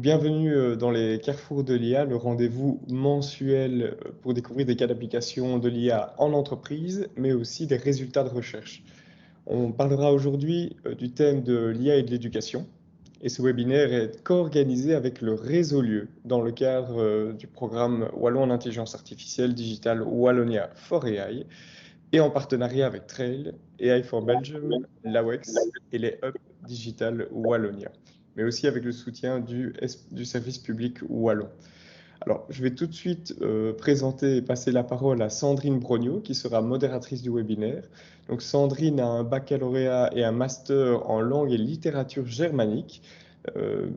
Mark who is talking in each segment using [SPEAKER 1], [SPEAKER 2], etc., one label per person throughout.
[SPEAKER 1] bienvenue dans les Carrefours de l'IA, le rendez-vous mensuel pour découvrir des cas d'application de l'IA en entreprise, mais aussi des résultats de recherche. On parlera aujourd'hui du thème de l'IA et de l'éducation. Et ce webinaire est co-organisé avec le Réseau Lieu dans le cadre du programme Wallon en intelligence artificielle Digital Wallonia for AI et en partenariat avec Trail, AI for Belgium, l'AWEX et les Hubs Digital Wallonia, mais aussi avec le soutien du service public wallon. Alors, je vais tout de suite présenter et passer la parole à Sandrine Brognot, qui sera modératrice du webinaire. Donc, Sandrine a un baccalauréat et un master en langue et littérature germanique,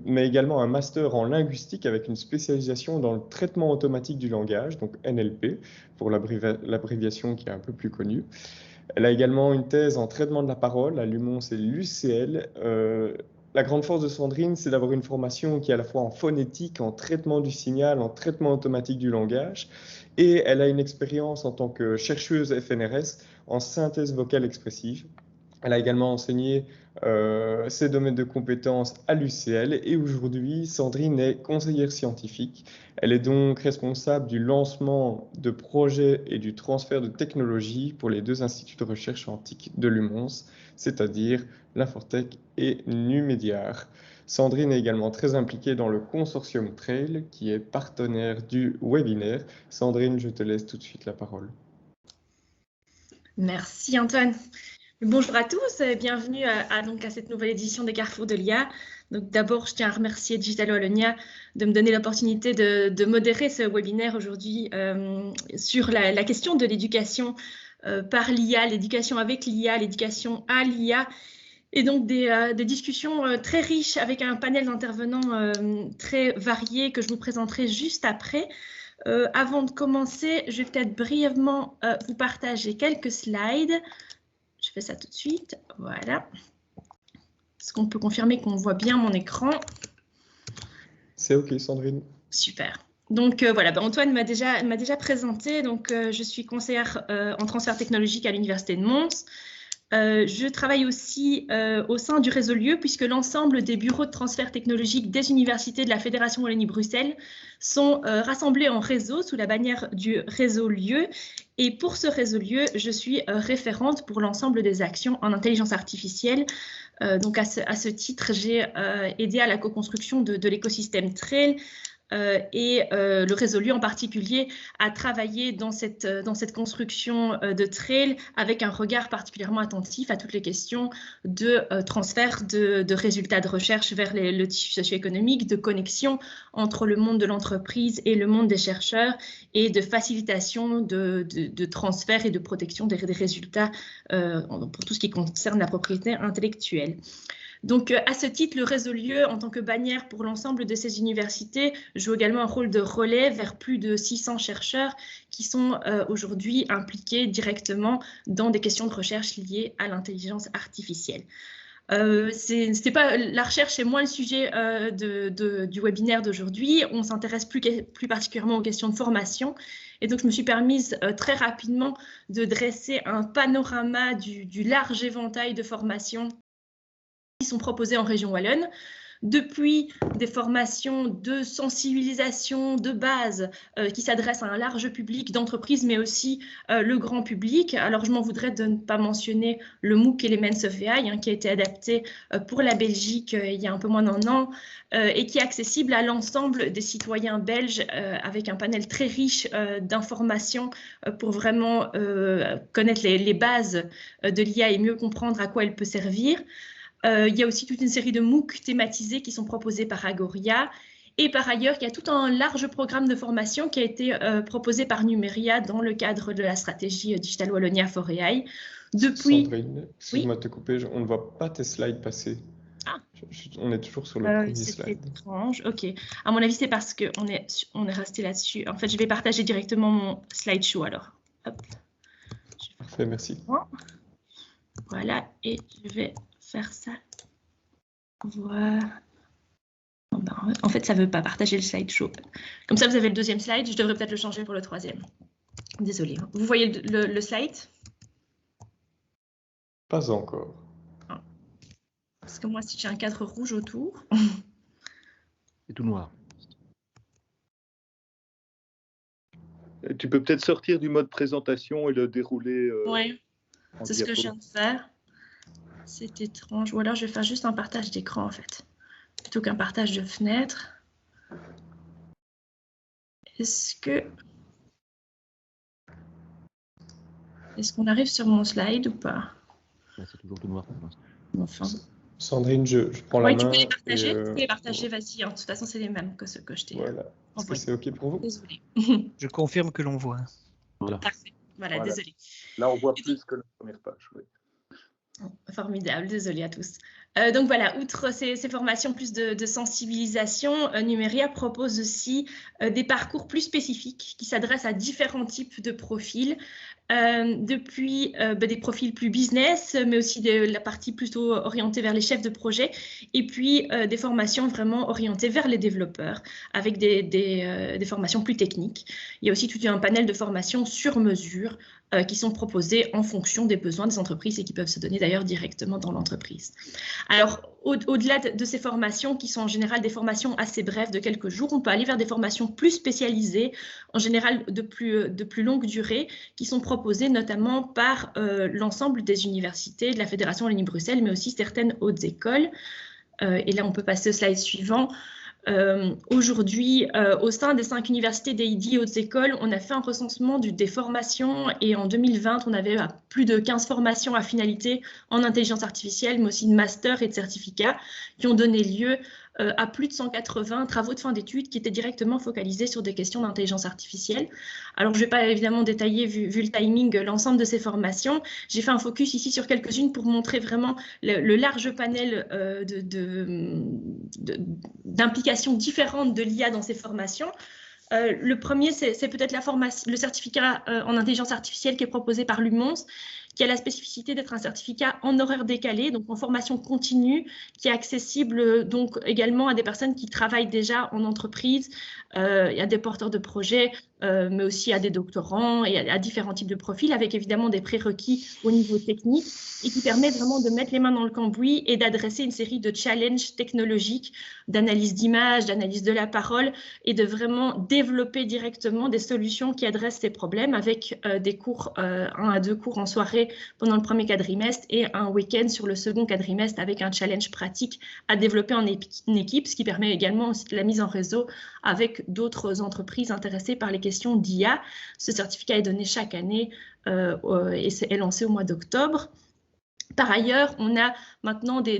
[SPEAKER 1] mais également un master en linguistique avec une spécialisation dans le traitement automatique du langage, donc NLP, pour l'abréviation qui est un peu plus connue. Elle a également une thèse en traitement de la parole à l'UMONS et l'UCL. La grande force de Sandrine, c'est d'avoir une formation qui est à la fois en phonétique, en traitement du signal, en traitement automatique du langage. Et elle a une expérience en tant que chercheuse FNRS en synthèse vocale expressive. Elle a également enseigné ses domaines de compétences à l'UCL et aujourd'hui, Sandrine est conseillère scientifique. Elle est donc responsable du lancement de projets et du transfert de technologies pour les deux instituts de recherche antique de l'UMONS, c'est-à-dire l'Infortec et Numédiar. Sandrine est également très impliquée dans le consortium Trail qui est partenaire du webinaire. Sandrine, je te laisse tout de suite la parole.
[SPEAKER 2] Merci Antoine. Bonjour à tous et bienvenue à cette nouvelle édition des Carrefours de l'IA. Donc d'abord, je tiens à remercier Digital Wallonia de me donner l'opportunité de modérer ce webinaire aujourd'hui sur la question de l'éducation par l'IA, l'éducation avec l'IA, l'éducation à l'IA. Et donc des discussions très riches avec un panel d'intervenants très variés que je vous présenterai juste après. Avant de commencer, je vais peut-être brièvement vous partager quelques slides. Je fais ça tout de suite. Voilà. Est-ce qu'on peut confirmer qu'on voit bien mon écran?
[SPEAKER 1] C'est OK, Sandrine.
[SPEAKER 2] Super. Donc voilà, Antoine m'a déjà présenté. Donc je suis conseillère en transfert technologique à l'Université de Mons. Je travaille aussi au sein du Réseau Lieu puisque l'ensemble des bureaux de transfert technologique des universités de la Fédération Wallonie-Bruxelles sont rassemblés en réseau sous la bannière du Réseau Lieu. Et pour ce Réseau Lieu, je suis référente pour l'ensemble des actions en intelligence artificielle. Donc à ce titre, j'ai aidé à la co-construction de l'écosystème Trail. Et le Réseau Lieu en particulier a travaillé dans cette construction de Trail avec un regard particulièrement attentif à toutes les questions de transfert de résultats de recherche vers le tissu socio-économique, de connexion entre le monde de l'entreprise et le monde des chercheurs et de facilitation de transfert et de protection des résultats pour tout ce qui concerne la propriété intellectuelle. Donc, à ce titre, le Réseau Lieu, en tant que bannière pour l'ensemble de ces universités, joue également un rôle de relais vers plus de 600 chercheurs qui sont aujourd'hui impliqués directement dans des questions de recherche liées à l'intelligence artificielle. La recherche est moins le sujet du webinaire d'aujourd'hui. On s'intéresse plus particulièrement aux questions de formation. Et donc, je me suis permise très rapidement de dresser un panorama du large éventail de formations qui sont proposées en région wallonne, depuis des formations de sensibilisation de base qui s'adressent à un large public d'entreprises, mais aussi le grand public. Alors, je m'en voudrais de ne pas mentionner le MOOC Elements of AI, qui a été adapté pour la Belgique il y a un peu moins d'un an et qui est accessible à l'ensemble des citoyens belges avec un panel très riche d'informations pour vraiment connaître les bases de l'IA et mieux comprendre à quoi elle peut servir. Il y a aussi toute une série de MOOC thématisés qui sont proposés par Agoria. Et par ailleurs, il y a tout un large programme de formation qui a été proposé par Numéria dans le cadre de la stratégie Digital Wallonia for AI. Depuis...
[SPEAKER 1] Sandrine, excuse-moi de te couper, on ne voit pas tes slides passer. Ah. On est toujours sur le premier slide.
[SPEAKER 2] C'est étrange. OK. À mon avis, c'est parce qu'on est resté là-dessus. En fait, je vais partager directement mon slideshow alors. Hop.
[SPEAKER 1] Parfait, merci.
[SPEAKER 2] Voilà, et je vais faire ça. Voilà. En fait, ça ne veut pas partager le slideshow. Comme ça, vous avez le deuxième slide. Je devrais peut-être le changer pour le troisième. Désolée. Vous voyez le slide?
[SPEAKER 1] Pas encore.
[SPEAKER 2] Parce que moi, si j'ai un cadre rouge autour.
[SPEAKER 3] C'est tout noir.
[SPEAKER 4] Tu peux peut-être sortir du mode présentation et le dérouler.
[SPEAKER 2] Oui, c'est ce que je viens de faire. C'est étrange. Ou alors je vais faire juste un partage d'écran en fait, plutôt qu'un partage de fenêtre. Est-ce qu'on arrive sur mon slide ou pas?
[SPEAKER 3] C'est toujours tout noir pour l'instant.
[SPEAKER 2] Enfin.
[SPEAKER 1] Sandrine, je prends la main.
[SPEAKER 2] Tu peux les partager, tu peux les partager, vas-y. De toute façon, c'est les mêmes que ceux que je t'ai
[SPEAKER 1] Voilà. Est-ce que c'est OK pour vous?
[SPEAKER 2] Désolée.
[SPEAKER 5] Je confirme que l'on voit.
[SPEAKER 3] Voilà.
[SPEAKER 2] Parfait. Voilà, désolée.
[SPEAKER 4] Là, on voit plus que la première page. Oui.
[SPEAKER 2] Formidable, désolée à tous. Donc voilà, outre ces formations plus de sensibilisation, Numeria propose aussi des parcours plus spécifiques qui s'adressent à différents types de profils, depuis des profils plus business, mais aussi de la partie plutôt orientée vers les chefs de projet, et puis des formations vraiment orientées vers les développeurs, avec des formations plus techniques. Il y a aussi tout un panel de formations sur mesure qui sont proposées en fonction des besoins des entreprises et qui peuvent se donner d'ailleurs directement dans l'entreprise. Alors, au-delà de ces formations qui sont en général des formations assez brèves de quelques jours, on peut aller vers des formations plus spécialisées, en général de plus longue durée, qui sont proposées notamment par l'ensemble des universités de la Fédération Wallonie-Bruxelles, mais aussi certaines hautes écoles. Et là, on peut passer au slide suivant. Aujourd'hui, au sein des 5 universités des 10 hautes écoles, on a fait un recensement des formations et en 2020, on avait plus de 15 formations à finalité en intelligence artificielle, mais aussi de master et de certificats qui ont donné lieu à plus de 180 travaux de fin d'études qui étaient directement focalisés sur des questions d'intelligence artificielle. Alors, je ne vais pas évidemment détailler, vu le timing, l'ensemble de ces formations. J'ai fait un focus ici sur quelques-unes pour montrer vraiment le large panel d'implications différentes de l'IA dans ces formations. Le premier, c'est peut-être le certificat en intelligence artificielle qui est proposé par l'UMONS, qui a la spécificité d'être un certificat en horaire décalé, donc en formation continue, qui est accessible donc également à des personnes qui travaillent déjà en entreprise, à des porteurs de projets, mais aussi à des doctorants et à différents types de profils, avec évidemment des prérequis au niveau technique, et qui permet vraiment de mettre les mains dans le cambouis et d'adresser une série de challenges technologiques, d'analyse d'images, d'analyse de la parole, et de vraiment développer directement des solutions qui adressent ces problèmes avec des cours, 1 à 2 cours en soirée pendant le premier quadrimestre et un week-end sur le second quadrimestre avec un challenge pratique à développer en équipe, ce qui permet également aussi la mise en réseau avec d'autres entreprises intéressées par les questions d'IA. Ce certificat est donné chaque année et est lancé au mois d'octobre. Par ailleurs, on a maintenant des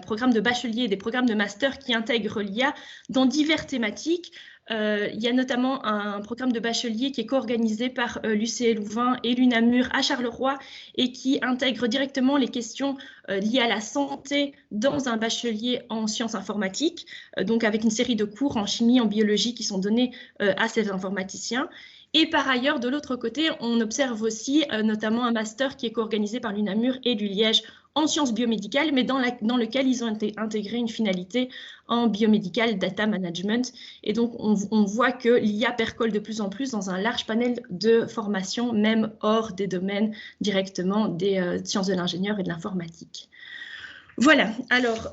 [SPEAKER 2] programmes de bachelier et des programmes de master qui intègrent l'IA dans diverses thématiques. Il y a notamment un programme de bachelier qui est co-organisé par l'UCL Louvain et l'UNAMUR à Charleroi et qui intègre directement les questions liées à la santé dans un bachelier en sciences informatiques, donc avec une série de cours en chimie, en biologie qui sont donnés à ces informaticiens. Et par ailleurs, de l'autre côté, on observe aussi notamment un master qui est co-organisé par l'UNAMUR et du Liège en sciences biomédicales, mais dans lequel ils ont intégré une finalité en biomédical data management. Et donc, on voit que l'IA percole de plus en plus dans un large panel de formations, même hors des domaines directement des sciences de l'ingénieur et de l'informatique. Voilà, alors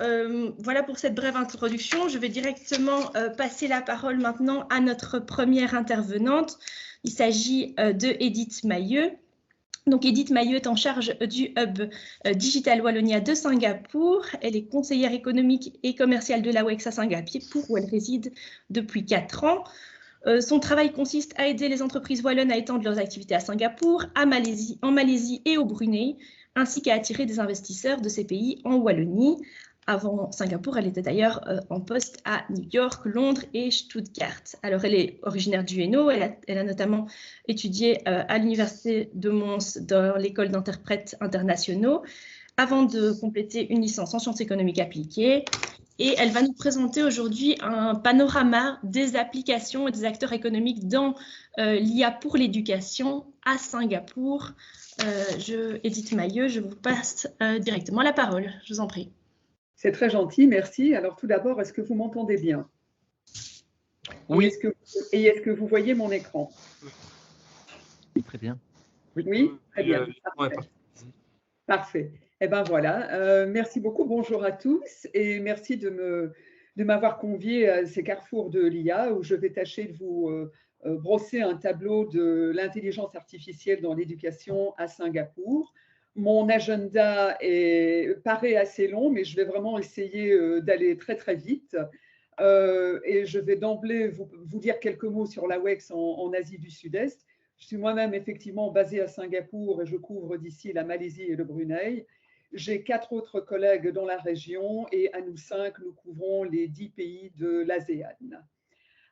[SPEAKER 2] voilà pour cette brève introduction. Je vais directement passer la parole maintenant à notre première intervenante. Il s'agit de Edith Mailleux. Donc Edith Mailleux est en charge du hub Digital Wallonia de Singapour. Elle est conseillère économique et commerciale de la WEX à Singapour où elle réside depuis 4 ans. Son travail consiste à aider les entreprises wallonnes à étendre leurs activités à Singapour, en Malaisie et au Brunei, ainsi qu'à attirer des investisseurs de ces pays en Wallonie. Avant Singapour, elle était d'ailleurs en poste à New York, Londres et Stuttgart. Alors, elle est originaire du Hainaut. Elle a notamment étudié à l'Université de Mons dans l'école d'interprètes internationaux avant de compléter une licence en sciences économiques appliquées. Et elle va nous présenter aujourd'hui un panorama des applications et des acteurs économiques dans l'IA pour l'éducation à Singapour. Edith Mailleux, je vous passe directement la parole. Je vous en prie.
[SPEAKER 6] C'est très gentil, merci. Alors tout d'abord, est-ce que vous m'entendez bien?
[SPEAKER 3] Oui.
[SPEAKER 6] Est-ce que vous voyez mon écran?
[SPEAKER 3] Oui, très bien.
[SPEAKER 6] Oui, très bien. Parfait. Parfait. Eh bien voilà, merci beaucoup, bonjour à tous et merci de m'avoir convié à ces carrefours de l'IA où je vais tâcher de vous brosser un tableau de l'intelligence artificielle dans l'éducation à Singapour. Mon agenda paraît assez long, mais je vais vraiment essayer d'aller très très vite. Et je vais d'emblée vous dire quelques mots sur l'AWEX en Asie du Sud-Est. Je suis moi-même effectivement basée à Singapour et je couvre d'ici la Malaisie et le Brunei. J'ai 4 autres collègues dans la région et à nous 5, nous couvrons les 10 pays de l'ASEAN.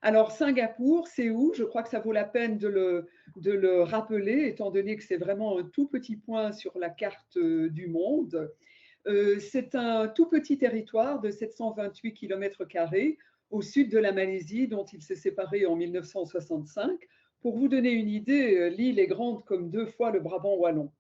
[SPEAKER 6] Alors, Singapour, c'est où? Je crois que ça vaut la peine de le rappeler, étant donné que c'est vraiment un tout petit point sur la carte du monde. C'est un tout petit territoire de 728 km² au sud de la Malaisie, dont il s'est séparé en 1965. Pour vous donner une idée, l'île est grande comme 2 fois le Brabant wallon.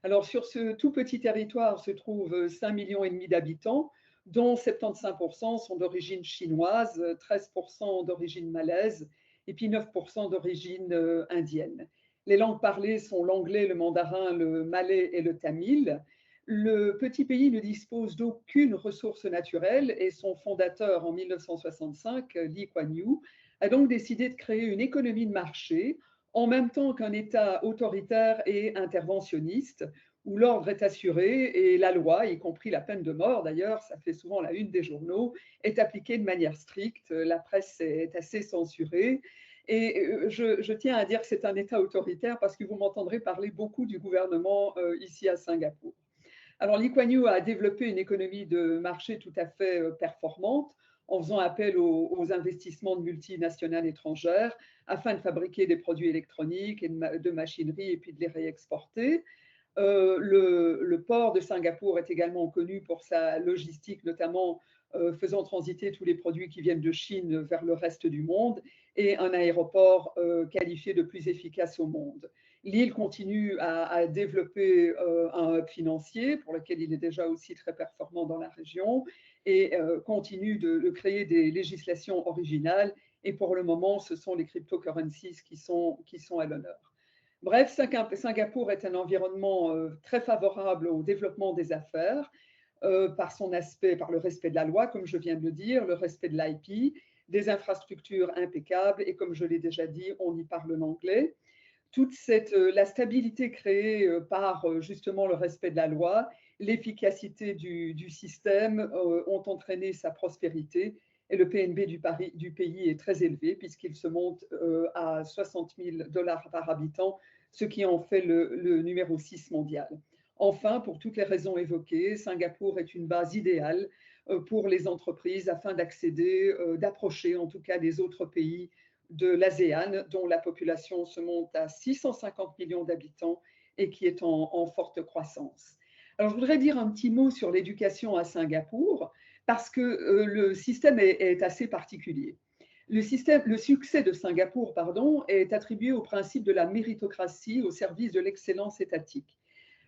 [SPEAKER 6] Alors, sur ce tout petit territoire se trouvent 5,5 millions d'habitants, dont 75% sont d'origine chinoise, 13% d'origine malaise et puis 9% d'origine indienne. Les langues parlées sont l'anglais, le mandarin, le malais et le tamil. Le petit pays ne dispose d'aucune ressource naturelle et son fondateur en 1965, Lee Kuan Yew, a donc décidé de créer une économie de marché en même temps qu'un État autoritaire et interventionniste, où l'ordre est assuré et la loi, y compris la peine de mort d'ailleurs, ça fait souvent la une des journaux, est appliquée de manière stricte. La presse est assez censurée. Et je tiens à dire que c'est un État autoritaire parce que vous m'entendrez parler beaucoup du gouvernement ici à Singapour. Alors, Lee Kuan Yew a développé une économie de marché tout à fait performante en faisant appel aux investissements de multinationales étrangères afin de fabriquer des produits électroniques et de machinerie et puis de les réexporter. Le port de Singapour est également connu pour sa logistique, notamment faisant transiter tous les produits qui viennent de Chine vers le reste du monde, et un aéroport qualifié de plus efficace au monde. L'île continue à développer un hub financier pour lequel il est déjà aussi très performant dans la région et continue de créer des législations originales. Et pour le moment, ce sont les cryptocurrencies qui sont à l'honneur. Bref, Singapour est un environnement très favorable au développement des affaires par son aspect, par le respect de la loi, comme je viens de le dire, le respect de l'IP, des infrastructures impeccables et comme je l'ai déjà dit, on y parle l'anglais. Toute la stabilité créée par justement le respect de la loi, l'efficacité du système ont entraîné sa prospérité et le PNB du pays est très élevé puisqu'il se monte à 60 000 $ par habitant, ce qui en fait le numéro 6 mondial. Enfin, pour toutes les raisons évoquées, Singapour est une base idéale pour les entreprises afin d'accéder, d'approcher en tout cas des autres pays de l'ASEAN, dont la population se monte à 650 millions d'habitants et qui est en forte croissance. Alors, je voudrais dire un petit mot sur l'éducation à Singapour, parce que le système est assez particulier. Le succès de Singapour, est attribué au principe de la méritocratie au service de l'excellence étatique.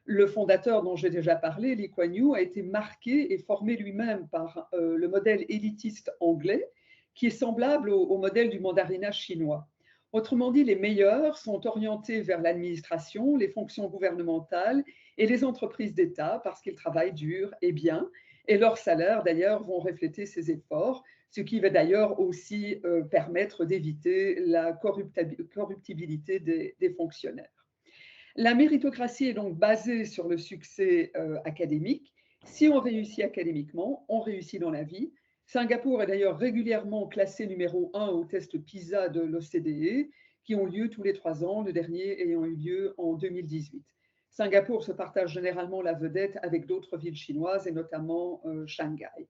[SPEAKER 6] Le fondateur dont j'ai déjà parlé, Lee Kuan Yew, a été marqué et formé lui-même par le modèle élitiste anglais, qui est semblable au modèle du mandarinat chinois. Autrement dit, les meilleurs sont orientés vers l'administration, les fonctions gouvernementales et les entreprises d'État parce qu'ils travaillent dur et bien, et leurs salaires d'ailleurs vont refléter ces efforts, ce qui va d'ailleurs aussi permettre d'éviter la corruptibilité des fonctionnaires. La méritocratie est donc basée sur le succès académique. Si on réussit académiquement, on réussit dans la vie. Singapour est d'ailleurs régulièrement classé numéro 1 au test PISA de l'OCDE, qui ont lieu tous les 3 ans, le dernier ayant eu lieu en 2018. Singapour se partage généralement la vedette avec d'autres villes chinoises et notamment Shanghai.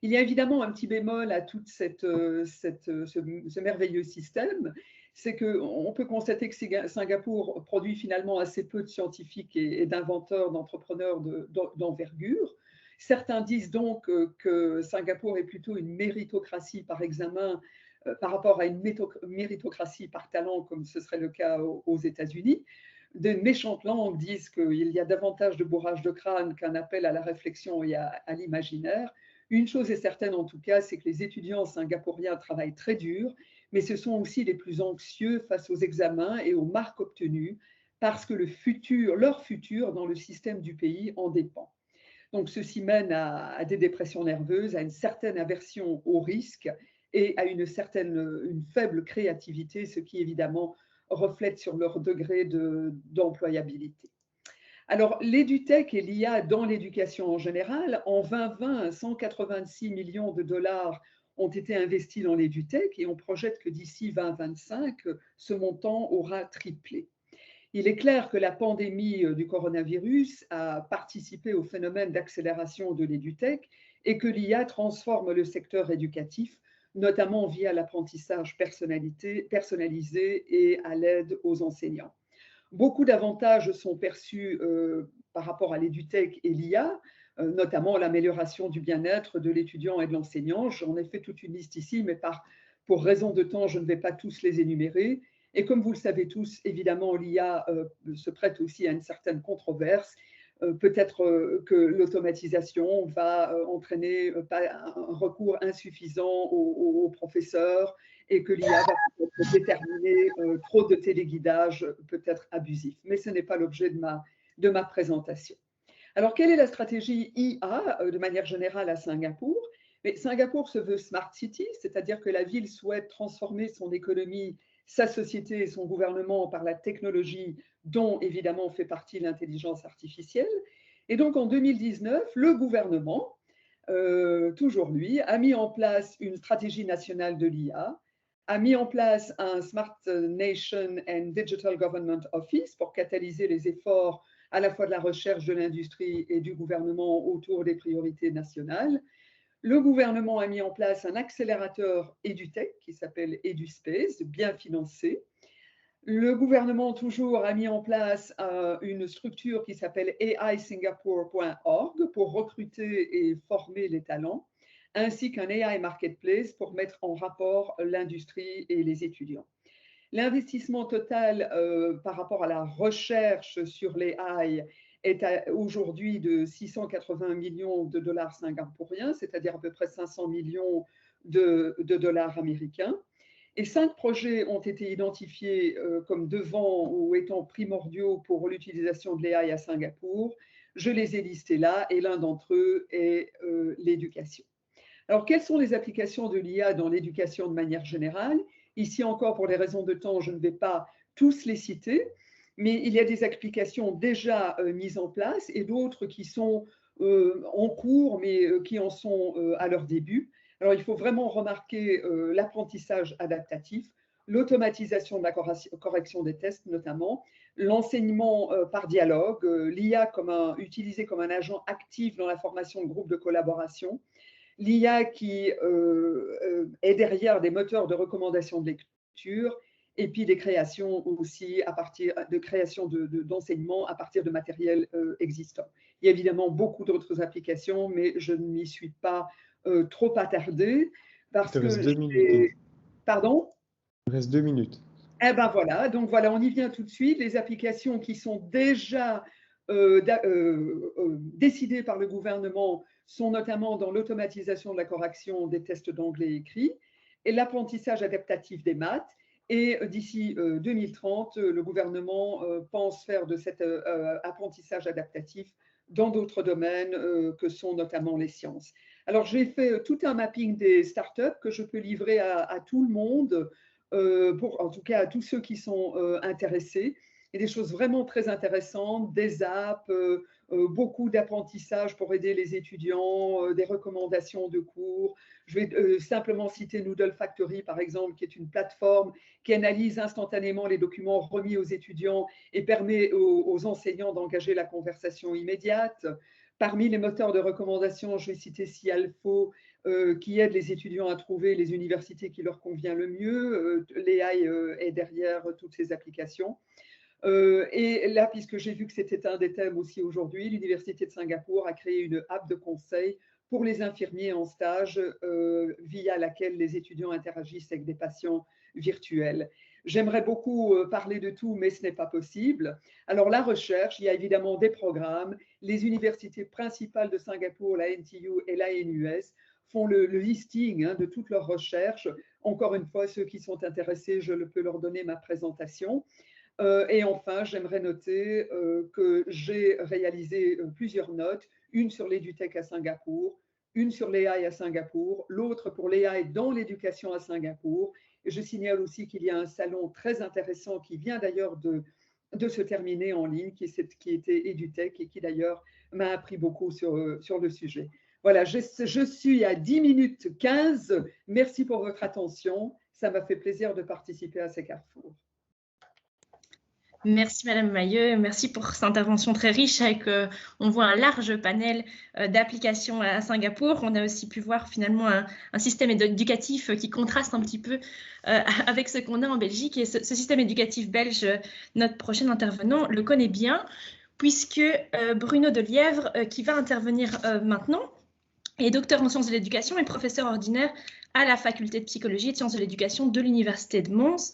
[SPEAKER 6] Il y a évidemment un petit bémol à tout ce merveilleux système, c'est qu'on peut constater que Singapour produit finalement assez peu de scientifiques et d'inventeurs, d'entrepreneurs d'envergure. Certains disent donc que Singapour est plutôt une méritocratie par examen par rapport à une méritocratie par talent, comme ce serait le cas aux États-Unis. De méchantes langues disent qu'il y a davantage de bourrage de crâne qu'un appel à la réflexion et à l'imaginaire. Une chose est certaine en tout cas, c'est que les étudiants singapouriens travaillent très dur, mais ce sont aussi les plus anxieux face aux examens et aux marques obtenues, parce que leur futur dans le système du pays en dépend. Donc, ceci mène à des dépressions nerveuses, à une certaine aversion au risque et à une faible créativité, ce qui évidemment reflète sur leur degré d'employabilité. Alors, l'EduTech et l'IA dans l'éducation en général, en 2020, 186 millions de dollars ont été investis dans l'EduTech et on projette que d'ici 2025, ce montant aura triplé. Il est clair que la pandémie du coronavirus a participé au phénomène d'accélération de l'EduTech et que l'IA transforme le secteur éducatif, notamment via l'apprentissage personnalisé et à l'aide aux enseignants. Beaucoup d'avantages sont perçus par rapport à l'EduTech et l'IA, notamment l'amélioration du bien-être de l'étudiant et de l'enseignant. J'en ai fait toute une liste ici, mais pour raison de temps, je ne vais pas tous les énumérer. Et comme vous le savez tous, évidemment, l'IA se prête aussi à une certaine controverse. Peut-être que l'automatisation va entraîner un recours insuffisant aux professeurs et que l'IA va peut-être déterminer trop de téléguidage peut-être abusif. Mais ce n'est pas l'objet de ma présentation. Alors, quelle est la stratégie IA de manière générale à Singapour? Mais Singapour se veut Smart City, c'est-à-dire que la ville souhaite transformer son économie, sa société et son gouvernement par la technologie dont évidemment fait partie l'intelligence artificielle. Et donc en 2019, le gouvernement, toujours lui, a mis en place une stratégie nationale de l'IA, a mis en place un Smart Nation and Digital Government Office pour catalyser les efforts à la fois de la recherche, de l'industrie et du gouvernement autour des priorités nationales. Le gouvernement a mis en place un accélérateur EduTech qui s'appelle EduSpace, bien financé. Le gouvernement toujours a mis en place une structure qui s'appelle AISingapore.org pour recruter et former les talents, ainsi qu'un AI Marketplace pour mettre en rapport l'industrie et les étudiants. L'investissement total par rapport à la recherche sur l'AI est aujourd'hui de 680 millions de dollars singapouriens, c'est-à-dire à peu près 500 millions de dollars américains. Et 5 projets ont été identifiés comme devant ou étant primordiaux pour l'utilisation de l'AI à Singapour. Je les ai listés là et l'un d'entre eux est l'éducation. Alors, quelles sont les applications de l'IA dans l'éducation de manière générale? Ici encore, pour des raisons de temps, je ne vais pas tous les citer, mais il y a des applications déjà mises en place et d'autres qui sont en cours, mais qui en sont à leur début. Alors, il faut vraiment remarquer l'apprentissage adaptatif, l'automatisation de la correction des tests notamment, l'enseignement par dialogue, l'IA utilisée comme un agent actif dans la formation de groupes de collaboration, l'IA qui est derrière des moteurs de recommandation de lecture, et puis des créations aussi à partir de création d'enseignement à partir de matériel existant. Il y a évidemment beaucoup d'autres applications, mais je ne m'y suis pas trop attardée parce
[SPEAKER 1] Il te reste 2
[SPEAKER 6] que
[SPEAKER 1] minutes.
[SPEAKER 6] Pardon?
[SPEAKER 1] Il reste 2 minutes.
[SPEAKER 6] Eh ben voilà, donc voilà, on y vient tout de suite. Les applications qui sont déjà décidées par le gouvernement sont notamment dans l'automatisation de la correction des tests d'anglais écrits et l'apprentissage adaptatif des maths. Et d'ici 2030, le gouvernement pense faire de cet apprentissage adaptatif dans d'autres domaines que sont notamment les sciences. Alors, j'ai fait tout un mapping des startups que je peux livrer à tout le monde, en tout cas à tous ceux qui sont intéressés. Il y a des choses vraiment très intéressantes, des apps, beaucoup d'apprentissage pour aider les étudiants, des recommandations de cours. Je vais simplement citer Noodle Factory, par exemple, qui est une plateforme qui analyse instantanément les documents remis aux étudiants et permet aux enseignants d'engager la conversation immédiate. Parmi les moteurs de recommandation, je vais citer Sialfo, qui aide les étudiants à trouver les universités qui leur convient le mieux. L'AI est derrière toutes ces applications. Et là, puisque j'ai vu que c'était un des thèmes aussi aujourd'hui, l'Université de Singapour a créé une app de conseil pour les infirmiers en stage via laquelle les étudiants interagissent avec des patients virtuels. J'aimerais beaucoup parler de tout, mais ce n'est pas possible. Alors, la recherche, il y a évidemment des programmes. Les universités principales de Singapour, la NTU et la NUS, font le listing de toutes leurs recherches. Encore une fois, ceux qui sont intéressés, je peux leur donner ma présentation. Et enfin, j'aimerais noter que j'ai réalisé plusieurs notes, une sur l'EduTech à Singapour, une sur l'AI à Singapour, l'autre pour l'AI dans l'éducation à Singapour. Et je signale aussi qu'il y a un salon très intéressant qui vient d'ailleurs de se terminer en ligne, qui était EduTech et qui d'ailleurs m'a appris beaucoup sur le sujet. Voilà, je suis à 10 minutes 15. Merci pour votre attention. Ça m'a fait plaisir de participer à ces carrefours.
[SPEAKER 2] Merci Madame Mailleux, merci pour cette intervention très riche avec, on voit un large panel d'applications à Singapour. On a aussi pu voir finalement un système éducatif qui contraste un petit peu avec ce qu'on a en Belgique. Et ce système éducatif belge, notre prochain intervenant le connaît bien, puisque Bruno Delièvre, qui va intervenir maintenant, est docteur en sciences de l'éducation et professeur ordinaire à la faculté de psychologie et de sciences de l'éducation de l'Université de Mons.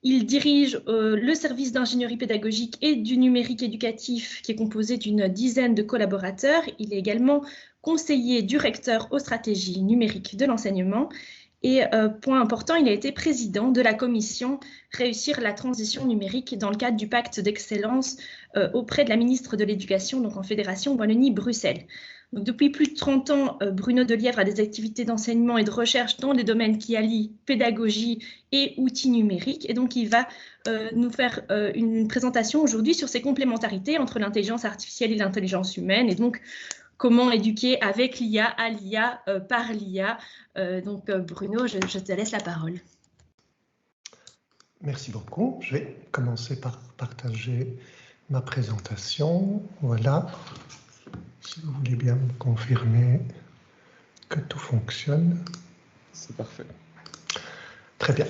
[SPEAKER 2] Il dirige le service d'ingénierie pédagogique et du numérique éducatif qui est composé d'une dizaine de collaborateurs. Il est également conseiller du recteur aux stratégies numériques de l'enseignement. Et point important, il a été président de la commission Réussir la transition numérique dans le cadre du pacte d'excellence auprès de la ministre de l'Éducation, donc en Fédération Wallonie-Bruxelles. Donc, depuis plus de 30 ans, Bruno Delièvre a des activités d'enseignement et de recherche dans des domaines qui allient pédagogie et outils numériques. Et donc, il va nous faire une présentation aujourd'hui sur ces complémentarités entre l'intelligence artificielle et l'intelligence humaine. Et donc, comment éduquer avec l'IA, à l'IA, par l'IA. Donc, Bruno, je te laisse la parole.
[SPEAKER 7] Merci beaucoup. Je vais commencer par partager ma présentation. Voilà. Si vous voulez bien me confirmer que tout fonctionne.
[SPEAKER 1] C'est parfait.
[SPEAKER 7] Très bien.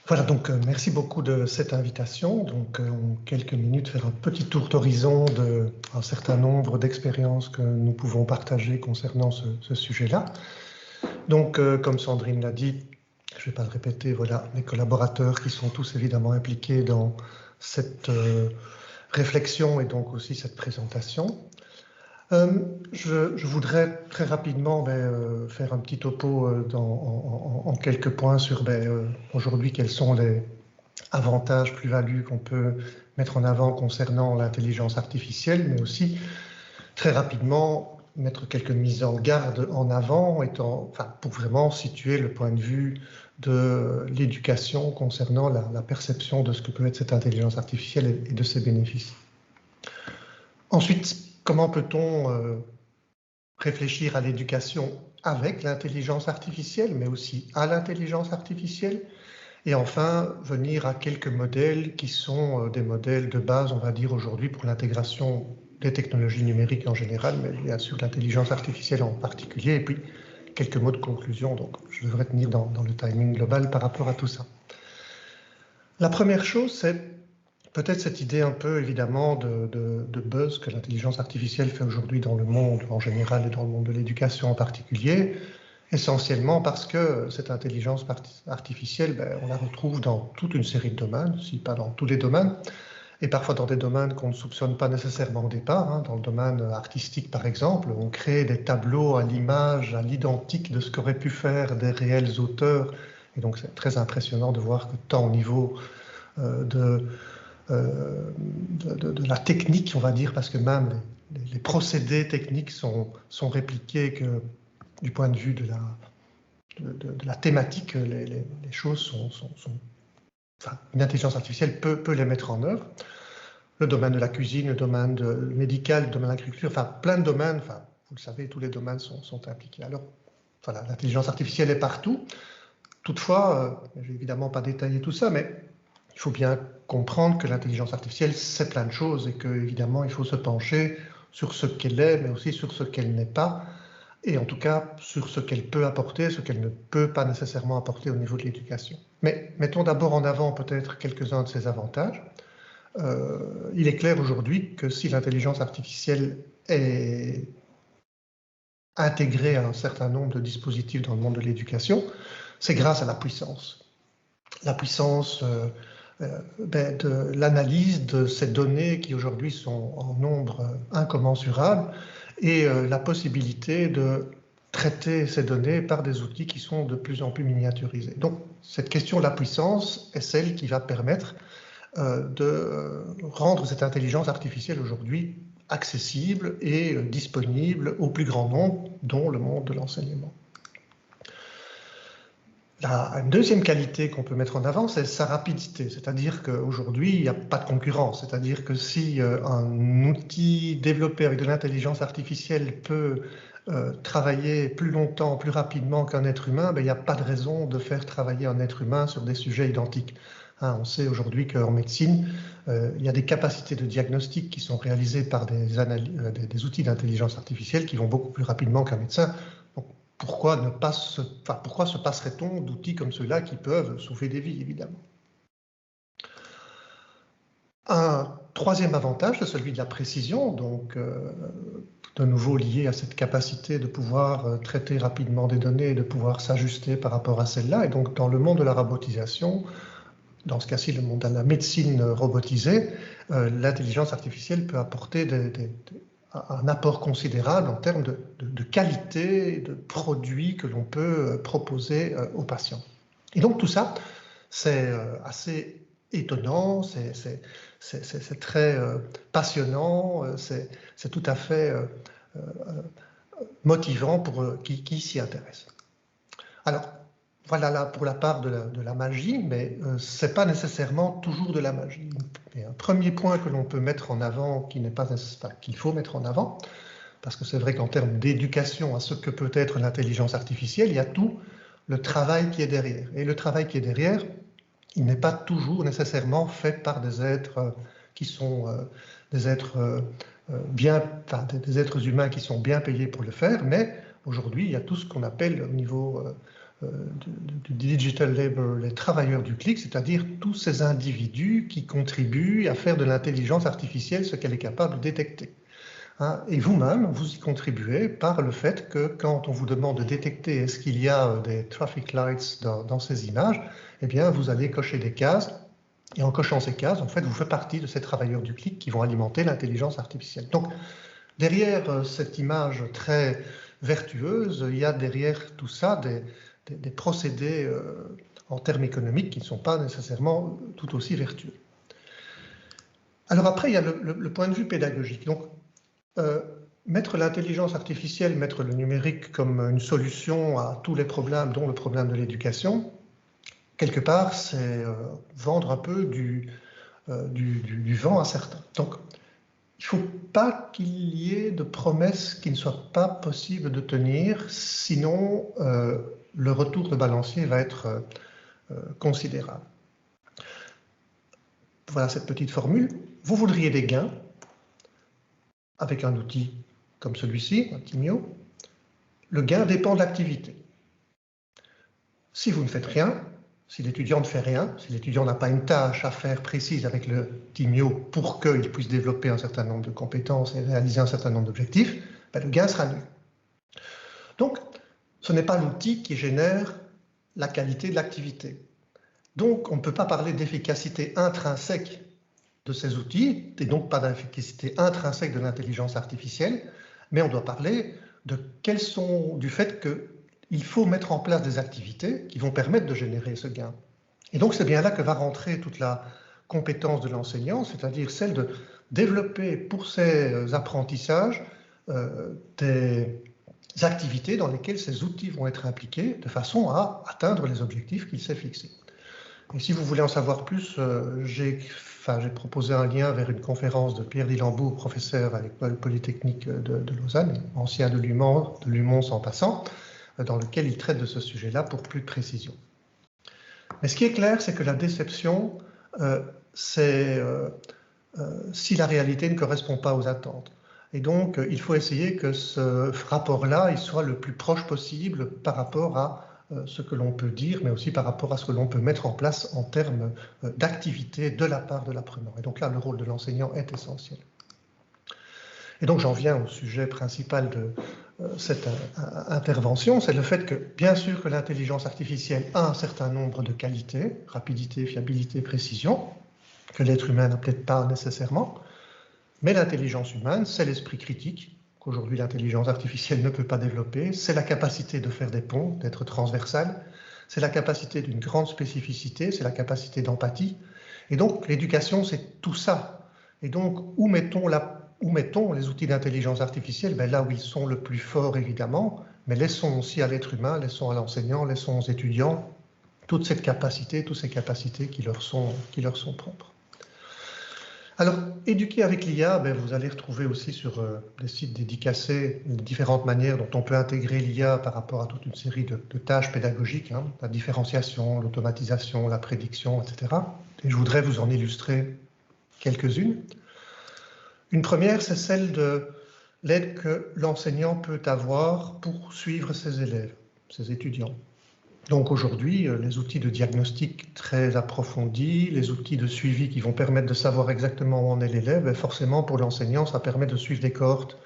[SPEAKER 7] Voilà, donc merci beaucoup de cette invitation. Donc en quelques minutes, faire un petit tour d'horizon d'un certain nombre d'expériences que nous pouvons partager concernant ce sujet-là. Donc comme Sandrine l'a dit, je ne vais pas le répéter, voilà les collaborateurs qui sont tous évidemment impliqués dans cette réflexion et donc aussi cette présentation. Je voudrais très rapidement faire un petit topo en quelques points sur aujourd'hui quels sont les avantages, plus-values qu'on peut mettre en avant concernant l'intelligence artificielle, mais aussi très rapidement mettre quelques mises en garde en avant pour vraiment situer le point de vue de l'éducation concernant la perception de ce que peut être cette intelligence artificielle et de ses bénéfices. Ensuite, comment peut-on réfléchir à l'éducation avec l'intelligence artificielle, mais aussi à l'intelligence artificielle? Et enfin, venir à quelques modèles qui sont des modèles de base, on va dire aujourd'hui, pour l'intégration des technologies numériques en général, mais bien sûr l'intelligence artificielle en particulier, et puis quelques mots de conclusion. Donc, je devrais tenir dans le timing global par rapport à tout ça. La première chose, c'est peut-être cette idée un peu évidemment de buzz que l'intelligence artificielle fait aujourd'hui dans le monde en général et dans le monde de l'éducation en particulier, essentiellement parce que cette intelligence artificielle, on la retrouve dans toute une série de domaines, si pas dans tous les domaines, et parfois dans des domaines qu'on ne soupçonne pas nécessairement au départ. Dans le domaine artistique par exemple, on crée des tableaux à l'image, à l'identique de ce qu'auraient pu faire des réels auteurs, et donc c'est très impressionnant de voir que tant au niveau de la technique, on va dire, parce que même les procédés techniques sont répliqués, que du point de vue de la thématique, les choses sont enfin, une intelligence artificielle peut les mettre en œuvre. Le domaine de la cuisine, le domaine médical, le domaine de l'agriculture, enfin plein de domaines, enfin, vous le savez, tous les domaines sont impliqués. Alors voilà, l'intelligence artificielle est partout. Toutefois, je ne vais évidemment pas détailler tout ça, mais il faut bien comprendre que l'intelligence artificielle, c'est plein de choses et qu'évidemment, il faut se pencher sur ce qu'elle est, mais aussi sur ce qu'elle n'est pas, et en tout cas sur ce qu'elle peut apporter, ce qu'elle ne peut pas nécessairement apporter au niveau de l'éducation. Mais mettons d'abord en avant peut-être quelques-uns de ces avantages. Il est clair aujourd'hui que si l'intelligence artificielle est intégrée à un certain nombre de dispositifs dans le monde de l'éducation, c'est grâce à la puissance. La puissance de l'analyse de ces données qui aujourd'hui sont en nombre incommensurable et la possibilité de traiter ces données par des outils qui sont de plus en plus miniaturisés. Donc cette question de la puissance est celle qui va permettre de rendre cette intelligence artificielle aujourd'hui accessible et disponible au plus grand nombre, dont le monde de l'enseignement. Une deuxième qualité qu'on peut mettre en avant, c'est sa rapidité, c'est-à-dire qu'aujourd'hui, il n'y a pas de concurrence, c'est-à-dire que si un outil développé avec de l'intelligence artificielle peut travailler plus longtemps, plus rapidement qu'un être humain, ben, il n'y a pas de raison de faire travailler un être humain sur des sujets identiques. Hein, on sait aujourd'hui qu'en médecine, il y a des capacités de diagnostic qui sont réalisées par des outils d'intelligence artificielle qui vont beaucoup plus rapidement qu'un médecin. Donc, pourquoi se passerait-on d'outils comme ceux-là qui peuvent sauver des vies, évidemment? Un troisième avantage, c'est celui de la précision, donc de nouveau lié à cette capacité de pouvoir traiter rapidement des données et de pouvoir s'ajuster par rapport à celles-là. Et donc, dans le monde de la robotisation, dans ce cas-ci, le monde de la médecine robotisée, l'intelligence artificielle peut apporter un apport considérable en termes de qualité de produits que l'on peut proposer aux patients. Et donc tout ça, c'est assez étonnant, c'est très passionnant, c'est tout à fait motivant pour qui s'y intéresse. Alors, voilà là pour la part de la magie, mais ce n'est pas nécessairement toujours de la magie. Et un premier point que l'on peut mettre en avant, qu'il faut mettre en avant, parce que c'est vrai qu'en termes d'éducation à ce que peut être l'intelligence artificielle, il y a tout le travail qui est derrière. Et le travail qui est derrière, il n'est pas toujours nécessairement fait par des êtres qui sont des êtres humains qui sont bien payés pour le faire, mais aujourd'hui, il y a tout ce qu'on appelle au niveau du digital labor, les travailleurs du clic, c'est-à-dire tous ces individus qui contribuent à faire de l'intelligence artificielle ce qu'elle est capable de détecter. Hein, et vous-même, vous y contribuez par le fait que quand on vous demande de détecter est-ce qu'il y a des traffic lights dans ces images, eh bien vous allez cocher des cases, et en cochant ces cases, en fait, vous faites partie de ces travailleurs du clic qui vont alimenter l'intelligence artificielle. Donc, derrière cette image très vertueuse, il y a derrière tout ça des procédés en termes économiques qui ne sont pas nécessairement tout aussi vertueux. Alors après, il y a le point de vue pédagogique. Donc, mettre l'intelligence artificielle, mettre le numérique comme une solution à tous les problèmes, dont le problème de l'éducation, quelque part, c'est vendre un peu du vent à certains. Donc, il ne faut pas qu'il y ait de promesses qui ne soient pas possibles de tenir, sinon le retour de balancier va être considérable. Voilà cette petite formule. Vous voudriez des gains avec un outil comme celui-ci, un Timio. Le gain dépend de l'activité. Si vous ne faites rien, si l'étudiant ne fait rien, si l'étudiant n'a pas une tâche à faire précise avec le Timio pour qu'il puisse développer un certain nombre de compétences et réaliser un certain nombre d'objectifs, ben le gain sera nul. Donc, ce n'est pas l'outil qui génère la qualité de l'activité. Donc, on ne peut pas parler d'efficacité intrinsèque de ces outils, et donc pas d'efficacité intrinsèque de l'intelligence artificielle, mais on doit parler du fait qu'il faut mettre en place des activités qui vont permettre de générer ce gain. Et donc, c'est bien là que va rentrer toute la compétence de l'enseignant, c'est-à-dire celle de développer pour ces apprentissages des activités dans lesquelles ces outils vont être impliqués de façon à atteindre les objectifs qu'il s'est fixés. Et si vous voulez en savoir plus, j'ai proposé un lien vers une conférence de Pierre Dilambourg, professeur à l'école polytechnique de Lausanne, ancien de Lumons en passant, dans lequel il traite de ce sujet-là pour plus de précision. Mais ce qui est clair, c'est que la déception, c'est si la réalité ne correspond pas aux attentes. Et donc, il faut essayer que ce rapport-là il soit le plus proche possible par rapport à ce que l'on peut dire, mais aussi par rapport à ce que l'on peut mettre en place en termes d'activité de la part de l'apprenant. Et donc là, le rôle de l'enseignant est essentiel. Et donc, j'en viens au sujet principal de cette intervention, c'est le fait que, bien sûr, que l'intelligence artificielle a un certain nombre de qualités, rapidité, fiabilité, précision, que l'être humain n'a peut-être pas nécessairement, mais l'intelligence humaine, c'est l'esprit critique, qu'aujourd'hui l'intelligence artificielle ne peut pas développer, c'est la capacité de faire des ponts, d'être transversale, c'est la capacité d'une grande spécificité, c'est la capacité d'empathie, Et donc, l'éducation, c'est tout ça. Et donc, où mettons les outils d'intelligence artificielle? Ben, là où ils sont le plus forts, évidemment, mais laissons aussi à l'être humain, laissons à l'enseignant, laissons aux étudiants toutes ces capacités qui leur sont propres. Alors, éduquer avec l'IA, ben, vous allez retrouver aussi sur les sites dédicacés les différentes manières dont on peut intégrer l'IA par rapport à toute une série de tâches pédagogiques, hein, la différenciation, l'automatisation, la prédiction, etc. Et je voudrais vous en illustrer quelques-unes. Une première, c'est celle de l'aide que l'enseignant peut avoir pour suivre ses élèves, ses étudiants. Donc aujourd'hui, les outils de diagnostic très approfondis, les outils de suivi qui vont permettre de savoir exactement où en est l'élève, forcément pour l'enseignant, ça permet de suivre des cohortes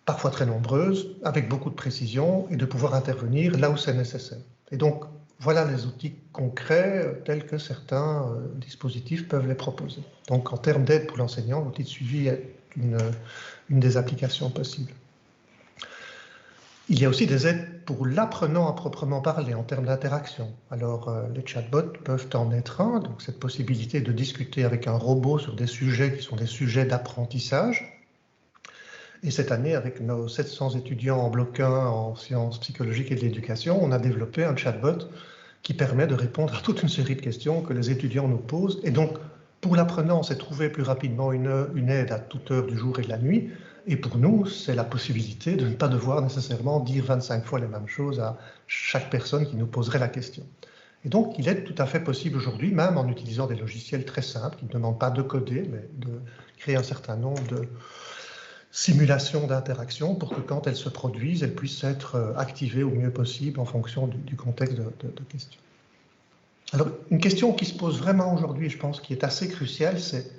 [SPEAKER 7] parfois très nombreuses, avec beaucoup de précision, et de pouvoir intervenir là où c'est nécessaire. Et donc, voilà les outils concrets tels que certains dispositifs peuvent les proposer. Donc en termes d'aide pour l'enseignant, l'outil de suivi est une des applications possibles. Il y a aussi des aides pour l'apprenant à proprement parler en termes d'interaction. Alors, les chatbots peuvent en être un, donc cette possibilité de discuter avec un robot sur des sujets qui sont des sujets d'apprentissage. Et cette année, avec nos 700 étudiants en bloc 1 en sciences psychologiques et de l'éducation, on a développé un chatbot qui permet de répondre à toute une série de questions que les étudiants nous posent. Et donc, pour l'apprenant, c'est trouver plus rapidement une aide à toute heure du jour et de la nuit. Et pour nous, c'est la possibilité de ne pas devoir nécessairement dire 25 fois les mêmes choses à chaque personne qui nous poserait la question. Et donc, il est tout à fait possible aujourd'hui, même en utilisant des logiciels très simples, qui ne demandent pas de coder, mais de créer un certain nombre de simulations d'interaction pour que quand elles se produisent, elles puissent être activées au mieux possible en fonction du contexte de question. Alors, une question qui se pose vraiment aujourd'hui, je pense, qui est assez cruciale, c'est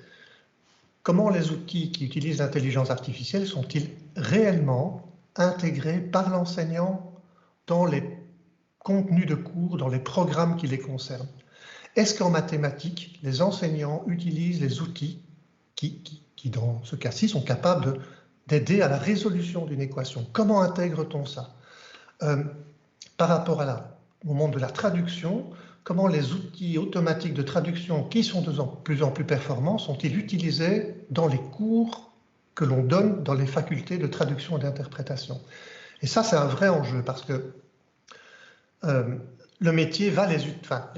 [SPEAKER 7] comment les outils qui utilisent l'intelligence artificielle sont-ils réellement intégrés par l'enseignant dans les contenus de cours, dans les programmes qui les concernent? Est-ce qu'en mathématiques, les enseignants utilisent les outils qui dans ce cas-ci, sont capables d'aider à la résolution d'une équation? Comment intègre-t-on ça? Par rapport au monde de la traduction, comment les outils automatiques de traduction qui sont de plus en plus performants sont-ils utilisés dans les cours que l'on donne dans les facultés de traduction et d'interprétation? Et ça, c'est un vrai enjeu parce que le métier va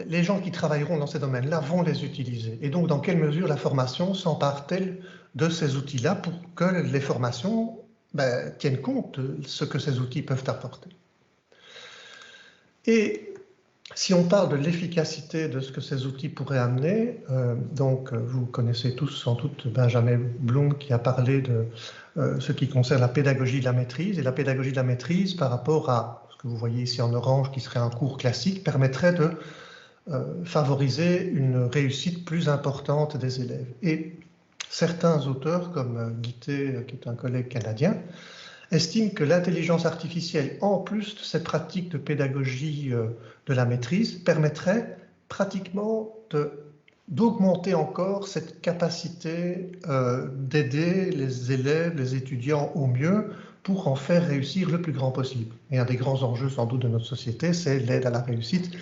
[SPEAKER 7] les gens qui travailleront dans ces domaines-là vont les utiliser. Et donc, dans quelle mesure la formation s'empare-t-elle de ces outils-là pour que les formations tiennent compte de ce que ces outils peuvent apporter? Et si on parle de l'efficacité de ce que ces outils pourraient amener, vous connaissez tous sans doute Benjamin Bloom qui a parlé de ce qui concerne la pédagogie de la maîtrise. Et la pédagogie de la maîtrise par rapport à ce que vous voyez ici en orange qui serait un cours classique permettrait de favoriser une réussite plus importante des élèves. Et certains auteurs comme Guité, qui est un collègue canadien, estime que l'intelligence artificielle, en plus de ces pratiques de pédagogie de la maîtrise, permettrait pratiquement d'augmenter encore cette capacité d'aider les élèves, les étudiants au mieux pour en faire réussir le plus grand possible. Et un des grands enjeux sans doute de notre société, c'est l'aide à la réussite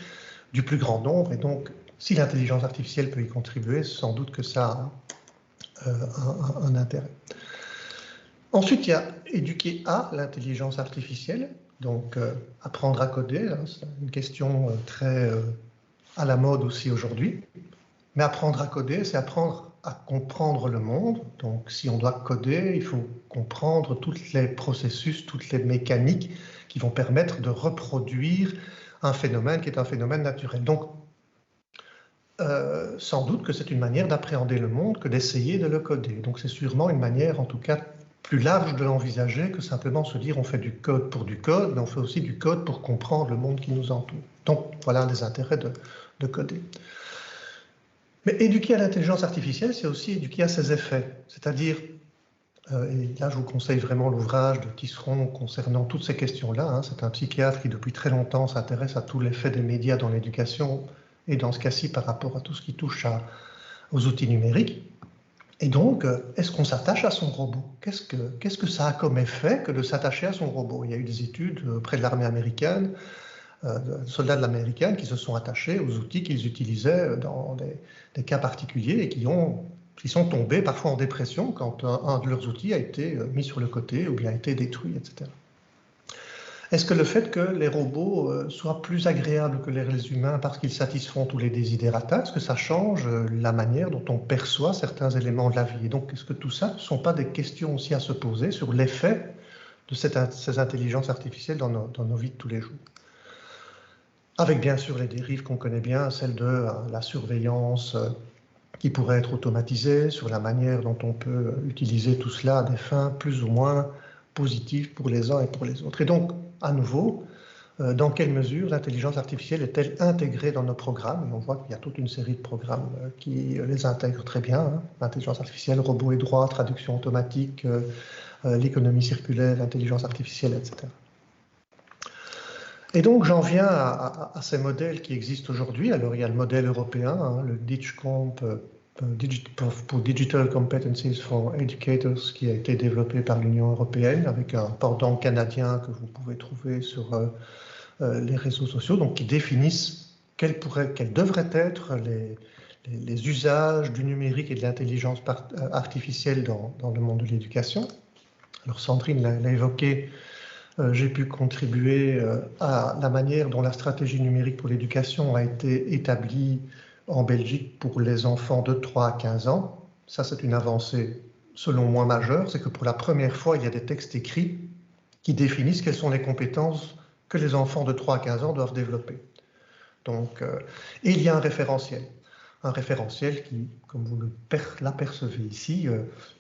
[SPEAKER 7] du plus grand nombre. Et donc, si l'intelligence artificielle peut y contribuer, sans doute que ça a un intérêt. Ensuite, il y a éduquer à l'intelligence artificielle, donc apprendre à coder, hein, c'est une question très à la mode aussi aujourd'hui. Mais apprendre à coder, c'est apprendre à comprendre le monde. Donc si on doit coder, il faut comprendre tous les processus, toutes les mécaniques qui vont permettre de reproduire un phénomène qui est un phénomène naturel. Donc sans doute que c'est une manière d'appréhender le monde que d'essayer de le coder. Donc c'est sûrement une manière, en tout cas, plus large de l'envisager que simplement se dire on fait du code pour du code, mais on fait aussi du code pour comprendre le monde qui nous entoure. Donc voilà un des intérêts de coder. Mais éduquer à l'intelligence artificielle, c'est aussi éduquer à ses effets. C'est-à-dire, et là je vous conseille vraiment l'ouvrage de Tisseron concernant toutes ces questions-là. Hein, c'est un psychiatre qui depuis très longtemps s'intéresse à tout l'effet des médias dans l'éducation, et dans ce cas-ci par rapport à tout ce qui touche aux outils numériques. Et donc, est-ce qu'on s'attache à son robot? Qu'est-ce que ça a comme effet que de s'attacher à son robot? Il y a eu des études près de l'armée américaine soldats de l'américaine qui se sont attachés aux outils qu'ils utilisaient dans des cas particuliers et qui sont tombés parfois en dépression quand un de leurs outils a été mis sur le côté ou bien a été détruit, etc. Est-ce que le fait que les robots soient plus agréables que les humains parce qu'ils satisfont tous les desiderata, est-ce que ça change la manière dont on perçoit certains éléments de la vie? Et donc, est-ce que tout ça ne sont pas des questions aussi à se poser sur l'effet de ces intelligences artificielles dans nos vies de tous les jours? Avec bien sûr les dérives qu'on connaît bien, celle de la surveillance qui pourrait être automatisée, sur la manière dont on peut utiliser tout cela à des fins plus ou moins positives pour les uns et pour les autres. Et donc, à nouveau, dans quelle mesure l'intelligence artificielle est-elle intégrée dans nos programmes? Et on voit qu'il y a toute une série de programmes qui les intègrent très bien, hein. L'intelligence artificielle, robots et droits, traduction automatique, l'économie circulaire, l'intelligence artificielle, etc. Et donc j'en viens à ces modèles qui existent aujourd'hui. Alors il y a le modèle européen, hein, le DigComp pour Digital Competencies for Educators, qui a été développé par l'Union européenne avec un pendant canadien que vous pouvez trouver sur les réseaux sociaux, donc qui définissent quels devraient être les usages du numérique et de l'intelligence artificielle dans le monde de l'éducation. Alors Sandrine l'a évoqué, j'ai pu contribuer à la manière dont la stratégie numérique pour l'éducation a été établie en Belgique pour les enfants de 3 à 15 ans. Ça, c'est une avancée, selon moi, majeure. C'est que pour la première fois, il y a des textes écrits qui définissent quelles sont les compétences que les enfants de 3 à 15 ans doivent développer. Donc, et il y a un référentiel qui, comme vous l'apercevez ici,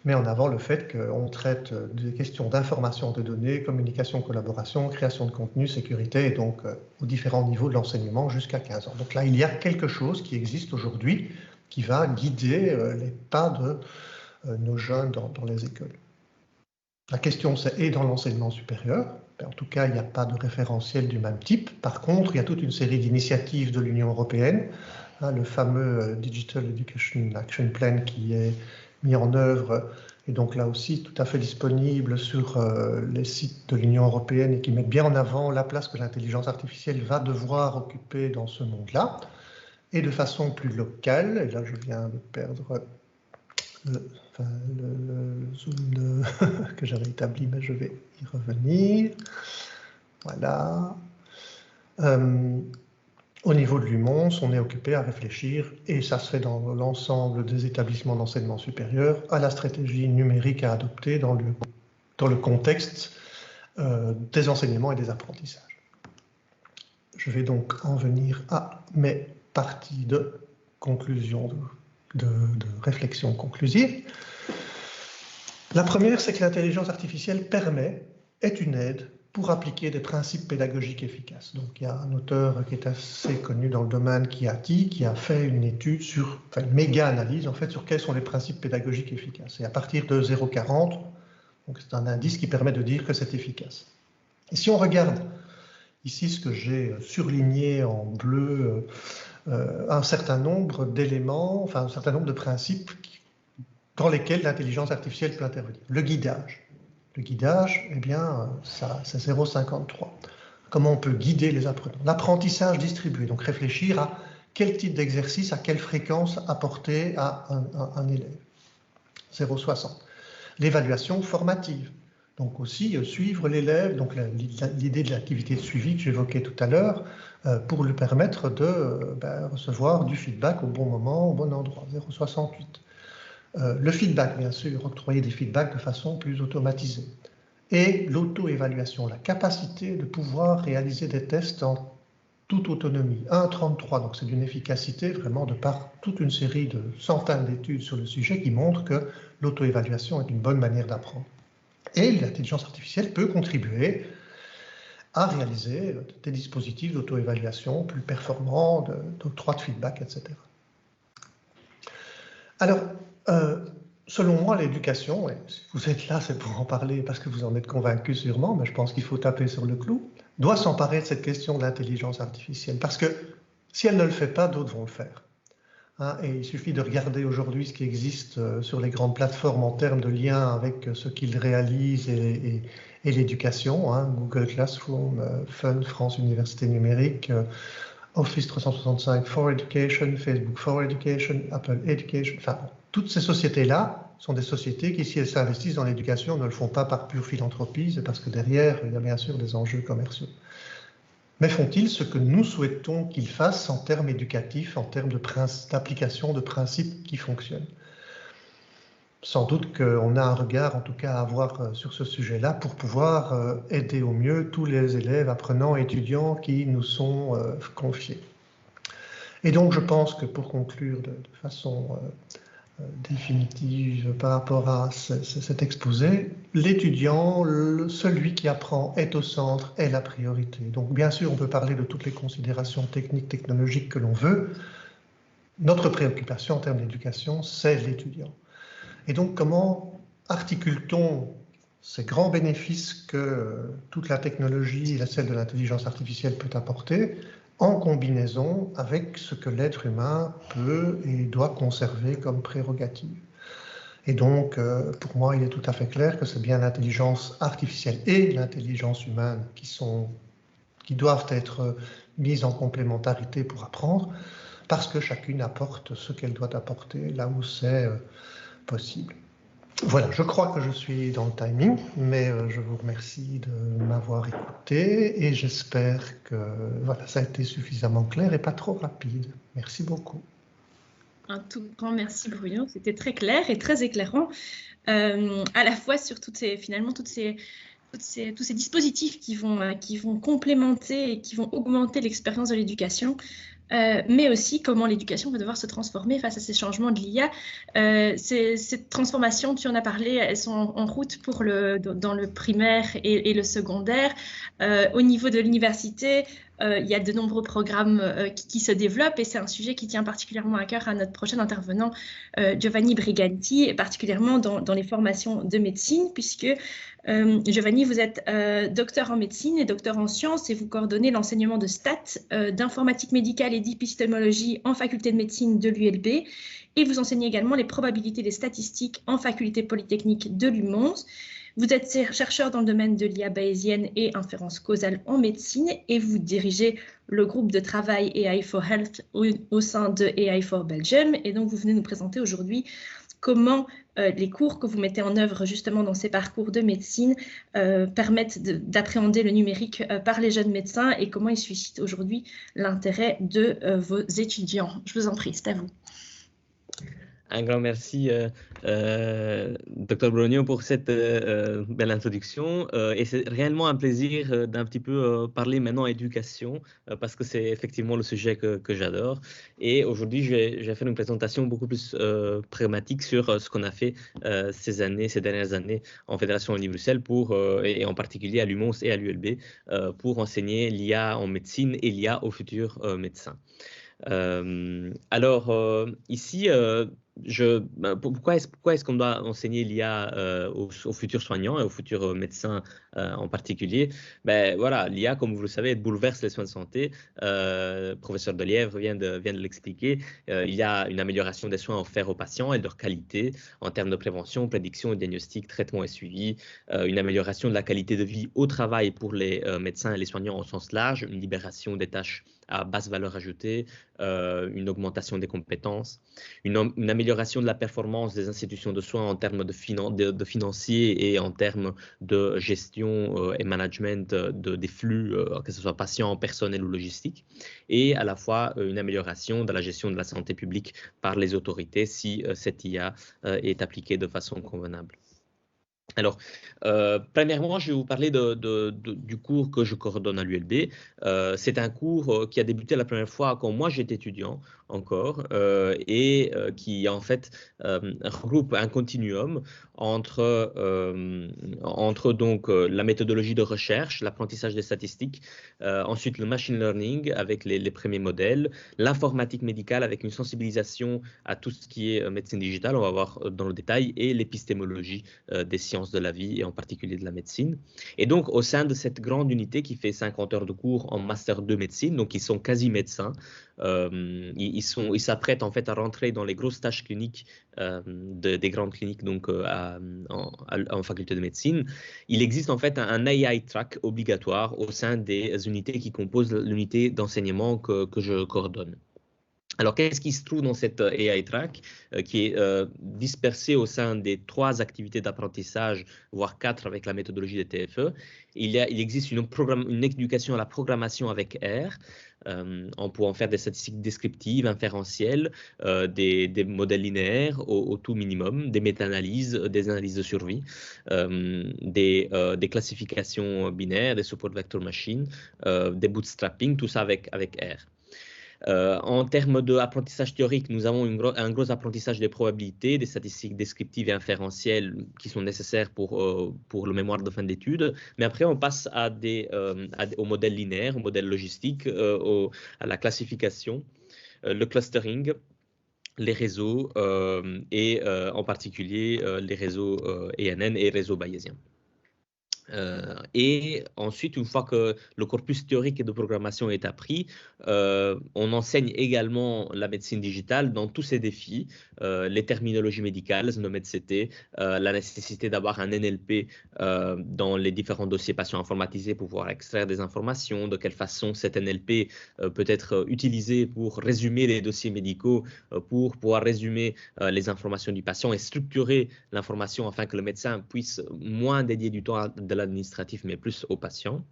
[SPEAKER 7] met en avant le fait qu'on traite des questions d'information de données, communication, collaboration, création de contenu, sécurité, et donc aux différents niveaux de l'enseignement jusqu'à 15 ans. Donc là, il y a quelque chose qui existe aujourd'hui qui va guider les pas de nos jeunes dans les écoles. La question, c'est et dans l'enseignement supérieur, en tout cas, il n'y a pas de référentiel du même type. Par contre, il y a toute une série d'initiatives de l'Union européenne, le fameux Digital Education Action Plan qui est mis en œuvre et donc là aussi tout à fait disponible sur les sites de l'Union européenne et qui met bien en avant la place que l'intelligence artificielle va devoir occuper dans ce monde-là. Et de façon plus locale, et là je viens de perdre le zoom que j'avais établi, mais je vais y revenir. Voilà. Au niveau de l'UMONS, on est occupé à réfléchir, et ça se fait dans l'ensemble des établissements d'enseignement supérieur, à la stratégie numérique à adopter dans le contexte des enseignements et des apprentissages. Je vais donc en venir à mes parties de conclusion, de réflexion conclusive. La première, c'est que l'intelligence artificielle est une aide pour appliquer des principes pédagogiques efficaces. Donc il y a un auteur qui est assez connu dans le domaine, qui a fait une étude une méga-analyse en fait sur quels sont les principes pédagogiques efficaces. Et à partir de 0,40, donc c'est un indice qui permet de dire que c'est efficace. Et si on regarde ici ce que j'ai surligné en bleu, un certain nombre d'éléments, enfin un certain nombre de principes dans lesquels l'intelligence artificielle peut intervenir. Le guidage. Le guidage, eh bien, c'est 0,53. Comment on peut guider les apprenants? L'apprentissage distribué, donc réfléchir à quel type d'exercice, à quelle fréquence apporter à un élève. 0,60. L'évaluation formative, donc aussi suivre l'élève, donc l'idée de l'activité de suivi que j'évoquais tout à l'heure, pour lui permettre de recevoir du feedback au bon moment, au bon endroit. 0,68. Le feedback, bien sûr, octroyer des feedbacks de façon plus automatisée. Et l'auto-évaluation, la capacité de pouvoir réaliser des tests en toute autonomie. 1,33, donc c'est d'une efficacité vraiment de par toute une série de centaines d'études sur le sujet qui montrent que l'auto-évaluation est une bonne manière d'apprendre. Et l'intelligence artificielle peut contribuer à réaliser des dispositifs d'auto-évaluation plus performants, d'octroi de feedback, etc. Alors, selon moi, l'éducation, et si vous êtes là, c'est pour en parler parce que vous en êtes convaincus sûrement, mais je pense qu'il faut taper sur le clou, doit s'emparer de cette question de l'intelligence artificielle. Parce que si elle ne le fait pas, d'autres vont le faire. Et il suffit de regarder aujourd'hui ce qui existe sur les grandes plateformes en termes de liens avec ce qu'ils réalisent et l'éducation. Google Classroom, Fun, France Université Numérique, Office 365 for Education, Facebook for Education, Apple Education. Enfin, toutes ces sociétés-là sont des sociétés qui, si elles s'investissent dans l'éducation, ne le font pas par pure philanthropie, c'est parce que derrière, il y a bien sûr des enjeux commerciaux. Mais font-ils ce que nous souhaitons qu'ils fassent en termes éducatifs, en termes d'application de principes qui fonctionnent? Sans doute qu'on a un regard, en tout cas, à avoir sur ce sujet-là pour pouvoir aider au mieux tous les élèves, apprenants et étudiants qui nous sont confiés. Et donc, je pense que pour conclure de façon définitive par rapport à cet exposé, l'étudiant, celui qui apprend, est au centre, est la priorité. Donc bien sûr, on peut parler de toutes les considérations techniques, technologiques que l'on veut. Notre préoccupation en termes d'éducation, c'est l'étudiant. Et donc comment articule-t-on ces grands bénéfices que toute la technologie et celle de l'intelligence artificielle peut apporter en combinaison avec ce que l'être humain peut et doit conserver comme prérogative. Et donc, pour moi, il est tout à fait clair que c'est bien l'intelligence artificielle et l'intelligence humaine qui doivent être mises en complémentarité pour apprendre, parce que chacune apporte ce qu'elle doit apporter là où c'est possible. Voilà, je crois que je suis dans le timing, mais je vous remercie de m'avoir écouté et j'espère que voilà, ça a été suffisamment clair et pas trop rapide. Merci beaucoup.
[SPEAKER 2] Un tout grand merci Bruno, c'était très clair et très éclairant, à la fois sur tous ces dispositifs qui vont complémenter et qui vont augmenter l'expérience de l'éducation. Mais aussi comment l'éducation va devoir se transformer face à ces changements de l'IA. Ces transformations, tu en as parlé, elles sont en route dans le primaire et le secondaire. Au niveau de l'université, il y a de nombreux programmes qui se développent et c'est un sujet qui tient particulièrement à cœur à notre prochain intervenant, Giovanni Briganti, et particulièrement dans les formations de médecine, puisque Giovanni, vous êtes docteur en médecine et docteur en sciences et vous coordonnez l'enseignement de stats, d'informatique médicale et d'épistémologie en faculté de médecine de l'ULB et vous enseignez également les probabilités des statistiques en faculté polytechnique de l'UMONS. Vous êtes chercheur dans le domaine de l'IA bayésienne et inférence causale en médecine et vous dirigez le groupe de travail AI for Health au sein de AI for Belgium. Et donc, vous venez nous présenter aujourd'hui comment les cours que vous mettez en œuvre justement dans ces parcours de médecine permettent d'appréhender le numérique par les jeunes médecins et comment ils suscitent aujourd'hui l'intérêt de vos étudiants. Je vous en prie, c'est à vous.
[SPEAKER 3] Un grand merci, Dr Brogno, pour cette belle introduction. Et c'est réellement un plaisir d'un petit peu parler maintenant éducation, parce que c'est effectivement le sujet que j'adore. Et aujourd'hui, je vais faire une présentation beaucoup plus pragmatique sur ce qu'on a fait ces dernières années en Fédération Wallonie-Bruxelles, et en particulier à l'UMONS et à l'ULB, pour enseigner l'IA en médecine et l'IA aux futurs médecins. Ici, pourquoi est-ce qu'on doit enseigner l'IA aux futurs soignants et aux futurs médecins en particulier? Voilà, l'IA, comme vous le savez, bouleverse les soins de santé. Professeur Delièvre vient de l'expliquer. Il y a une amélioration des soins offerts aux patients et de leur qualité en termes de prévention, prédiction, diagnostic, traitement et suivi. Une amélioration de la qualité de vie au travail pour les médecins et les soignants au sens large. Une libération des tâches à basse valeur ajoutée, une augmentation des compétences, une amélioration de la performance des institutions de soins en termes de financiers et en termes de gestion et management des flux, que ce soit patients, personnel ou logistique, et à la fois une amélioration de la gestion de la santé publique par les autorités si cette IA est appliquée de façon convenable. Alors, premièrement, je vais vous parler du cours que je coordonne à l'ULB. C'est un cours qui a débuté la première fois quand moi j'étais étudiant encore et qui en fait regroupe un continuum entre donc la méthodologie de recherche, l'apprentissage des statistiques, ensuite le machine learning avec les premiers modèles, l'informatique médicale avec une sensibilisation à tout ce qui est médecine digitale, on va voir dans le détail, et l'épistémologie des sciences sciences de la vie et en particulier de la médecine. Et donc, au sein de cette grande unité qui fait 50 heures de cours en Master 2 médecine, donc ils sont quasi médecins, ils s'apprêtent en fait à rentrer dans les grosses tâches cliniques des grandes cliniques donc, en faculté de médecine. Il existe en fait un AI track obligatoire au sein des unités qui composent l'unité d'enseignement que je coordonne. Alors, qu'est-ce qui se trouve dans cette AI Track qui est dispersée au sein des 3 activités d'apprentissage, voire 4 avec la méthodologie des TFE? Il existe une éducation à la programmation avec R, en pouvant faire des statistiques descriptives, inférentielles, des modèles linéaires au tout minimum, des méta-analyses, des analyses de survie, des classifications binaires, des support vector machines, des bootstrapping, tout ça avec R. En termes d'apprentissage théorique, nous avons un gros apprentissage des probabilités, des statistiques descriptives et inférentielles qui sont nécessaires pour le mémoire de fin d'études. Mais après, on passe au modèle linéaire, au modèle logistique, à la classification, le clustering, les réseaux et en particulier les réseaux ENN et réseaux bayésiens. Et ensuite, une fois que le corpus théorique de programmation est appris, on enseigne également la médecine digitale dans tous ses défis, les terminologies médicales, NOMED-CT, la nécessité d'avoir un NLP dans les différents dossiers patients informatisés pour pouvoir extraire des informations, de quelle façon cet NLP peut être utilisé pour résumer les dossiers médicaux, pour pouvoir résumer les informations du patient et structurer l'information afin que le médecin puisse moins dédier du temps de l'administratif, mais plus aux patients.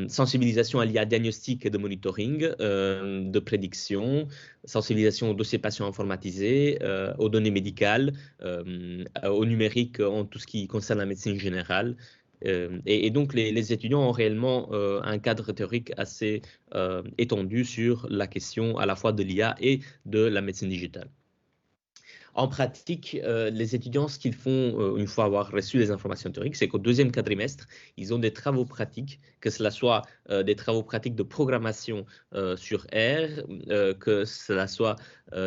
[SPEAKER 3] Sensibilisation à l'IA diagnostic et de monitoring, de prédiction, sensibilisation aux dossiers patients informatisés, aux données médicales, au numérique en tout ce qui concerne la médecine générale. Et donc, les étudiants ont réellement un cadre théorique assez étendu sur la question à la fois de l'IA et de la médecine digitale. En pratique, les étudiants, ce qu'ils font une fois avoir reçu les informations théoriques, c'est qu'au 2e quadrimestre, ils ont des travaux pratiques, que cela soit des travaux pratiques de programmation sur R, que cela soit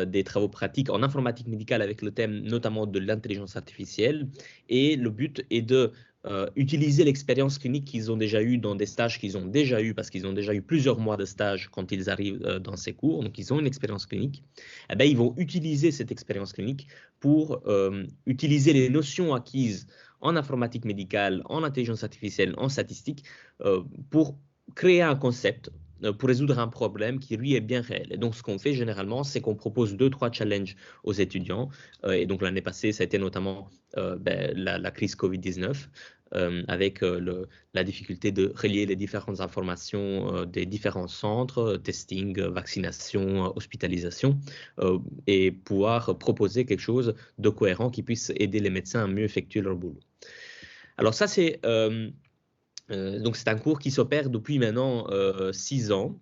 [SPEAKER 3] des travaux pratiques en informatique médicale avec le thème notamment de l'intelligence artificielle. Et le but est de utiliser l'expérience clinique qu'ils ont déjà eue dans des stages qu'ils ont déjà eus, parce qu'ils ont déjà eu plusieurs mois de stage quand ils arrivent dans ces cours, donc ils ont une expérience clinique. Eh bien, ils vont utiliser cette expérience clinique pour utiliser les notions acquises en informatique médicale, en intelligence artificielle, en statistique, pour créer un concept, pour résoudre un problème qui, lui, est bien réel. Et donc, ce qu'on fait généralement, c'est qu'on propose 2-3 challenges aux étudiants. Et donc, l'année passée, ça a été notamment la crise Covid-19, avec la difficulté de relier les différentes informations des différents centres, testing, vaccination, hospitalisation, et pouvoir proposer quelque chose de cohérent qui puisse aider les médecins à mieux effectuer leur boulot. Alors ça, c'est un cours qui s'opère depuis maintenant 6 ans.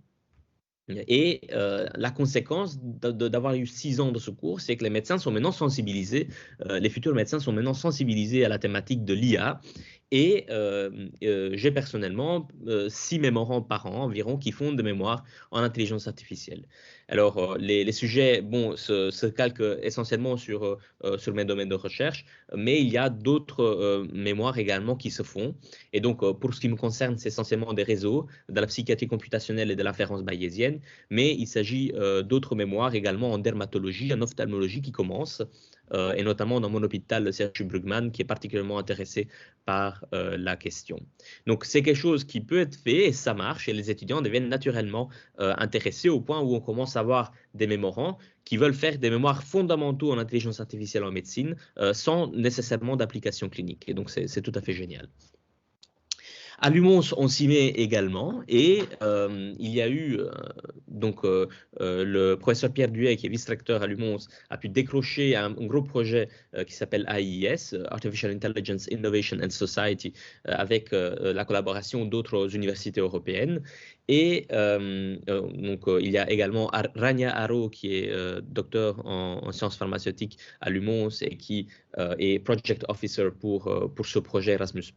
[SPEAKER 3] Et la conséquence d'avoir eu 6 ans de ce cours, c'est que les médecins sont maintenant sensibilisés, les futurs médecins sont maintenant sensibilisés à la thématique de l'IA. Et j'ai personnellement 6 mémorants par an environ qui font des mémoires en intelligence artificielle. Alors, les sujets se calquent essentiellement sur mes domaines de recherche, mais il y a d'autres mémoires également qui se font. Et donc, pour ce qui me concerne, c'est essentiellement des réseaux, de la psychiatrie computationnelle et de l'inférence bayésienne, mais il s'agit d'autres mémoires également en dermatologie, en ophtalmologie qui commencent, et notamment dans mon hôpital, le Serge Brugman, qui est particulièrement intéressé par la question. Donc, c'est quelque chose qui peut être fait et ça marche, et les étudiants deviennent naturellement intéressés au point où on commence à avoir des mémorants qui veulent faire des mémoires fondamentaux en intelligence artificielle en médecine sans nécessairement d'application clinique. Et donc, c'est tout à fait génial. À l'UMONS, on s'y met également et il y a eu, le professeur Pierre Duhay, qui est vice-recteur à l'UMONS, a pu décrocher un gros projet qui s'appelle AIS, Artificial Intelligence, Innovation and Society, avec la collaboration d'autres universités européennes. Et donc, il y a également Rania Haro, qui est docteur en sciences pharmaceutiques à l'UMONS et qui est Project Officer pour ce projet Erasmus+.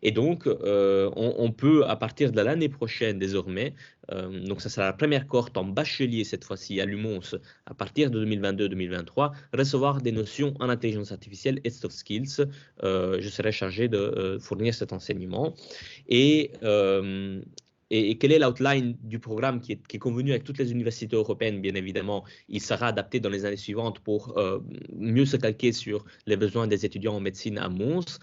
[SPEAKER 3] Et donc, on peut, à partir de l'année prochaine désormais, donc ça sera la première cohorte en bachelier cette fois-ci à l'UMONS, à partir de 2022-2023, recevoir des notions en intelligence artificielle et soft skills. Je serai chargé de fournir cet enseignement. Et quelle est l'outline du programme qui est convenu avec toutes les universités européennes, bien évidemment. Il sera adapté dans les années suivantes pour mieux se calquer sur les besoins des étudiants en médecine à Mons.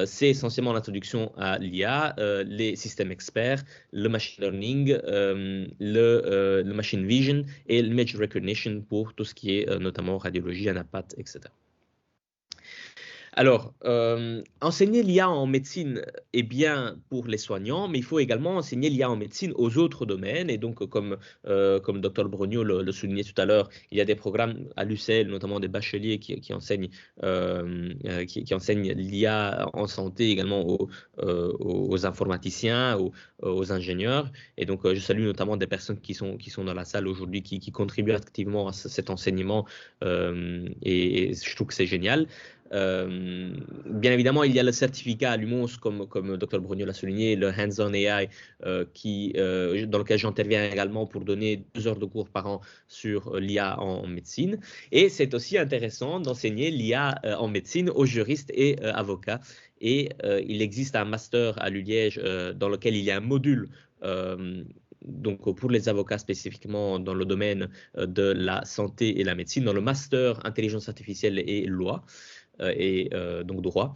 [SPEAKER 3] C'est essentiellement l'introduction à l'IA, les systèmes experts, le machine learning, le machine vision et l'image recognition pour tout ce qui est notamment radiologie, anapath, etc. Alors, enseigner l'IA en médecine est bien pour les soignants, mais il faut également enseigner l'IA en médecine aux autres domaines. Et donc, comme Dr Brognaud le soulignait tout à l'heure, il y a des programmes à l'UCL, notamment des bacheliers qui enseignent l'IA en santé également aux informaticiens, aux ingénieurs. Et donc, je salue notamment des personnes qui sont dans la salle aujourd'hui, qui contribuent activement à cet enseignement. Et je trouve que c'est génial. Bien évidemment, il y a le certificat à l'UMONS, comme Dr Brognaud l'a souligné, le Hands-on AI, dans lequel j'interviens également pour donner 2 heures de cours par an sur l'IA en médecine. Et c'est aussi intéressant d'enseigner l'IA en médecine aux juristes et avocats. Et il existe un master à l'ULiège dans lequel il y a un module donc pour les avocats spécifiquement dans le domaine de la santé et la médecine, dans le master intelligence artificielle et loi. Donc droit,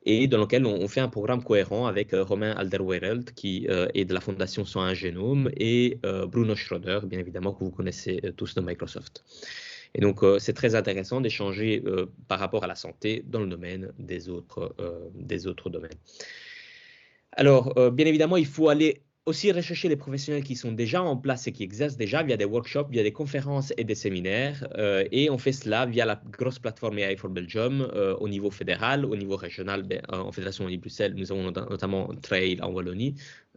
[SPEAKER 3] et dans lequel on fait un programme cohérent avec Romain Alderweireld qui est de la Fondation 101 Génome et Bruno Schroeder, bien évidemment, que vous connaissez tous de Microsoft. Et donc, c'est très intéressant d'échanger par rapport à la santé dans le domaine des autres domaines. Alors, bien évidemment, il faut aller aussi rechercher les professionnels qui sont déjà en place et qui exercent déjà via des workshops, via des conférences et des séminaires. Et on fait cela via la grosse plateforme AI for Belgium au niveau fédéral, au niveau régional. En Fédération Wallonie-Bruxelles, nous avons notamment Trail en Wallonie.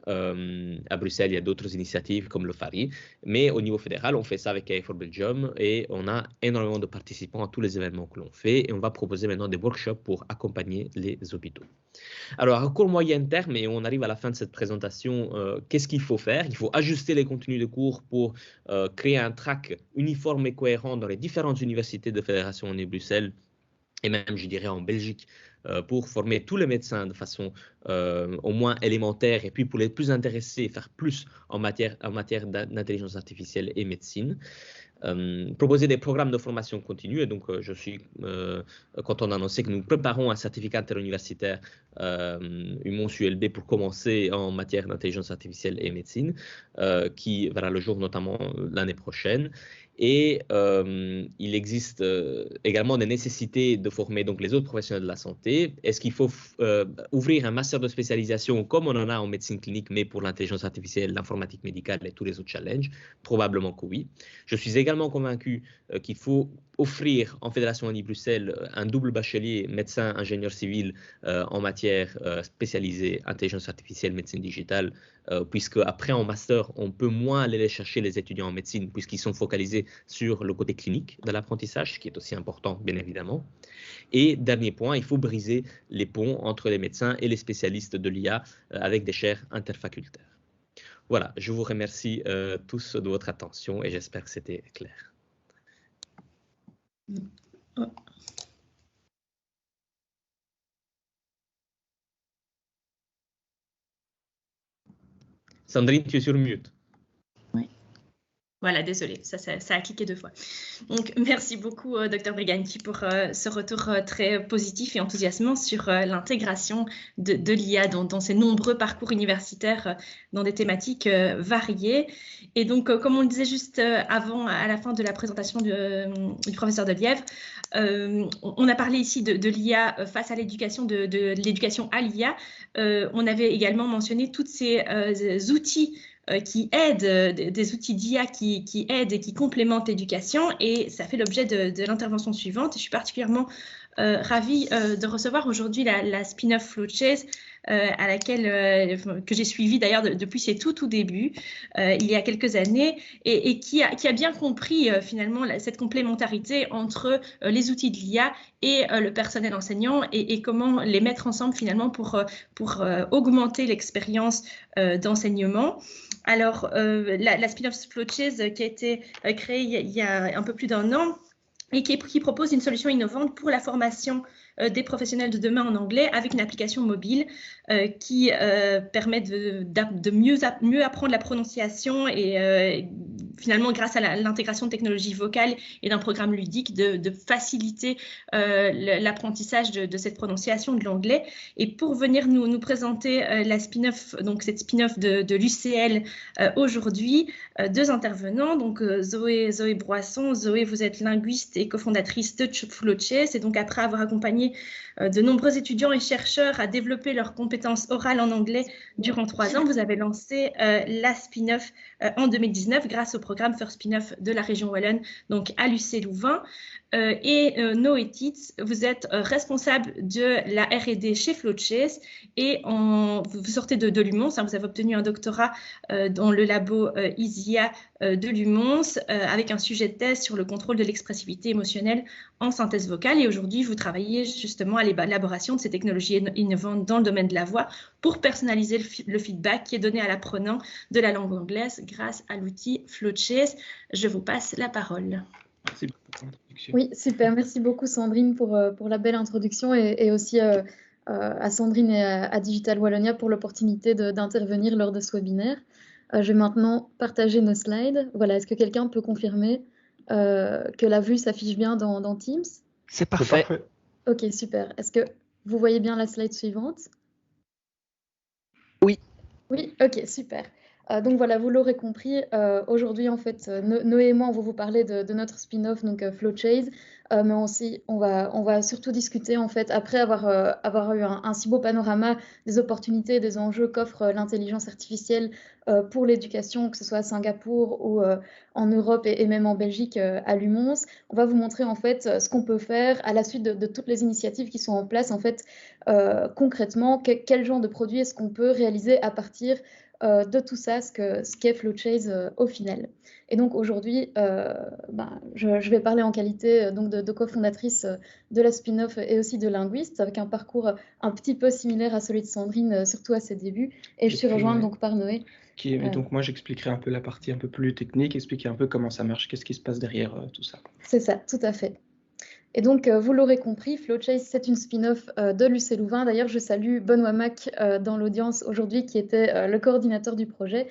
[SPEAKER 3] À Bruxelles, il y a d'autres initiatives comme le FARI. Mais au niveau fédéral, on fait ça avec AI for Belgium et on a énormément de participants à tous les événements que l'on fait. Et on va proposer maintenant des workshops pour accompagner les hôpitaux. Alors, à court moyen terme, et on arrive à la fin de cette présentation, qu'est-ce qu'il faut faire? Il faut ajuster les contenus de cours pour créer un track uniforme et cohérent dans les différentes universités de Fédération Wallonie-Bruxelles et même, je dirais, en Belgique, pour former tous les médecins de façon au moins élémentaire, et puis pour les plus intéressés, faire plus en matière d'intelligence artificielle et médecine. Proposer des programmes de formation continue, et donc je suis content d'annoncer que nous préparons un certificat interuniversitaire UMONS ULB pour commencer en matière d'intelligence artificielle et médecine, qui verra le jour notamment l'année prochaine. Et il existe également des nécessités de former donc les autres professionnels de la santé. Est-ce qu'il faut ouvrir un master de spécialisation comme on en a en médecine clinique, mais pour l'intelligence artificielle, l'informatique médicale et tous les autres challenges? Probablement que oui. Je suis également convaincu qu'il faut offrir en Fédération Wallonie-Bruxelles un double bachelier médecin, ingénieur civil en matière spécialisée intelligence artificielle, médecine digitale, puisque après en master, on peut moins aller chercher les étudiants en médecine puisqu'ils sont focalisés sur le côté clinique de l'apprentissage, ce qui est aussi important, bien évidemment. Et dernier point, il faut briser les ponts entre les médecins et les spécialistes de l'IA avec des chaires interfacultaires. Voilà, je vous remercie tous de votre attention et j'espère que c'était clair. Sandrine, tu es sur mute.
[SPEAKER 2] Oui. Voilà, désolée, ça a cliqué 2 fois. Donc, merci beaucoup, Dr Briganti, pour ce retour très positif et enthousiasmant sur l'intégration de l'IA dans ses nombreux parcours universitaires dans des thématiques variées. Et donc, comme on le disait juste avant, à la fin de la présentation du professeur Delièvre, on a parlé ici de l'IA face à l'éducation, de l'éducation à l'IA. On avait également mentionné tous ces outils qui aident, des outils d'IA qui aident et qui complémentent l'éducation, et ça fait l'objet de l'intervention suivante. Je suis particulièrement ravie de recevoir aujourd'hui la spin-off FlowChase, à laquelle que j'ai suivie d'ailleurs depuis ses tout débuts, il y a quelques années, et qui a bien compris finalement cette complémentarité entre les outils de l'IA et le personnel enseignant, et comment les mettre ensemble finalement pour augmenter l'expérience d'enseignement. Alors, la spin-off FlowChase qui a été créée il y a un peu plus d'1 an, et qui propose une solution innovante pour la formation des professionnels de demain en anglais, avec une application mobile qui permet de mieux apprendre la prononciation, et finalement, grâce à l'intégration de technologies vocales et d'un programme ludique, de faciliter l'apprentissage de cette prononciation de l'anglais. Et pour venir nous présenter la spin-off, donc cette spin-off de l'UCL aujourd'hui, 2 intervenants, donc Zoé Broisson. Zoé, vous êtes linguiste et cofondatrice de FlowChase, et donc après avoir accompagné de nombreux étudiants et chercheurs à développer leurs compétences orales en anglais durant 3 ans, vous avez lancé la spin-off en 2019 grâce au programme First Spin-off de la région Wallonne, donc à l'UC Louvain. Et Noé Titz, vous êtes responsable de la R&D chez FlowChase, et vous sortez de l'UMONS, vous avez obtenu un doctorat dans le labo ISIA de l'UMONS avec un sujet de thèse sur le contrôle de l'expressivité émotionnelle en synthèse vocale, et aujourd'hui vous travaillez justement à l'élaboration de ces technologies innovantes dans le domaine de la voix pour personnaliser le feedback qui est donné à l'apprenant de la langue anglaise grâce à l'outil FlowChase. Je vous passe la parole.
[SPEAKER 8] Merci beaucoup pour l'introduction.
[SPEAKER 9] Oui, super. Merci beaucoup Sandrine pour la belle introduction, et aussi à Sandrine et à Digital Wallonia pour l'opportunité d'intervenir lors de ce webinaire. Je vais maintenant partager nos slides. Voilà, est-ce que quelqu'un peut confirmer que la vue s'affiche bien dans Teams?
[SPEAKER 5] C'est parfait.
[SPEAKER 9] Ok, super. Est-ce que vous voyez bien la slide suivante?
[SPEAKER 5] Oui.
[SPEAKER 9] Oui, ok, super. Donc voilà, vous l'aurez compris, aujourd'hui en fait, Noé et moi, on va vous parler de notre spin-off, donc FlowChase, mais aussi on va surtout discuter en fait, après avoir eu un si beau panorama des opportunités, des enjeux qu'offre l'intelligence artificielle pour l'éducation, que ce soit à Singapour ou en Europe et même en Belgique à l'UMONS. On va vous montrer en fait ce qu'on peut faire à la suite de toutes les initiatives qui sont en place, en fait, concrètement, quel genre de produit est-ce qu'on peut réaliser à partir de tout ça, ce qu'est FlowChase au final. Et donc aujourd'hui, je vais parler en qualité donc de cofondatrice de la spin-off et aussi de linguiste, avec un parcours un petit peu similaire à celui de Sandrine, surtout à ses débuts. Et je suis rejointe donc par Noé.
[SPEAKER 8] Donc moi, j'expliquerai un peu la partie un peu plus technique, expliquer un peu comment ça marche, qu'est-ce qui se passe derrière tout ça.
[SPEAKER 9] C'est ça, tout à fait. Et donc, vous l'aurez compris, FlowChase, c'est une spin-off de l'UC Louvain. D'ailleurs, je salue Benoît Mac dans l'audience aujourd'hui, qui était le coordinateur du projet.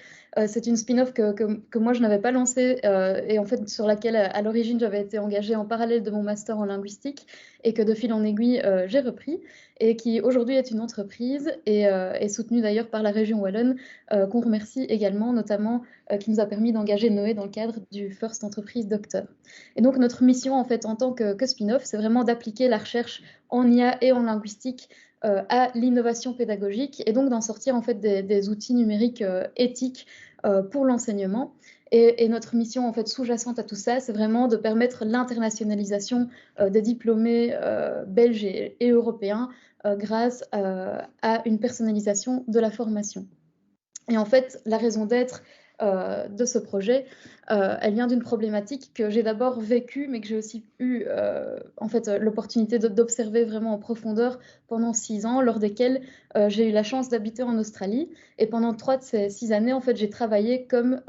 [SPEAKER 9] C'est une spin-off que moi, je n'avais pas lancée et en fait, sur laquelle, à l'origine, j'avais été engagée en parallèle de mon master en linguistique, et que de fil en aiguille, j'ai repris, et qui aujourd'hui est une entreprise et est soutenue d'ailleurs par la région Wallonne, qu'on remercie également, notamment, qui nous a permis d'engager Noé dans le cadre du First Entreprise Doctor. Et donc, notre mission, en fait, en tant que spin-off, c'est vraiment d'appliquer la recherche en IA et en linguistique à l'innovation pédagogique, et donc d'en sortir en fait des outils numériques éthiques pour l'enseignement. Et notre mission en fait sous-jacente à tout ça, c'est vraiment de permettre l'internationalisation des diplômés belges et européens grâce à une personnalisation de la formation. Et en fait, la raison d'être de ce projet, elle vient d'une problématique que j'ai d'abord vécue, mais que j'ai aussi eu en fait, l'opportunité d'observer vraiment en profondeur pendant 6 ans, lors desquels j'ai eu la chance d'habiter en Australie. Et pendant 3 de ces 6 années, en fait, j'ai travaillé comme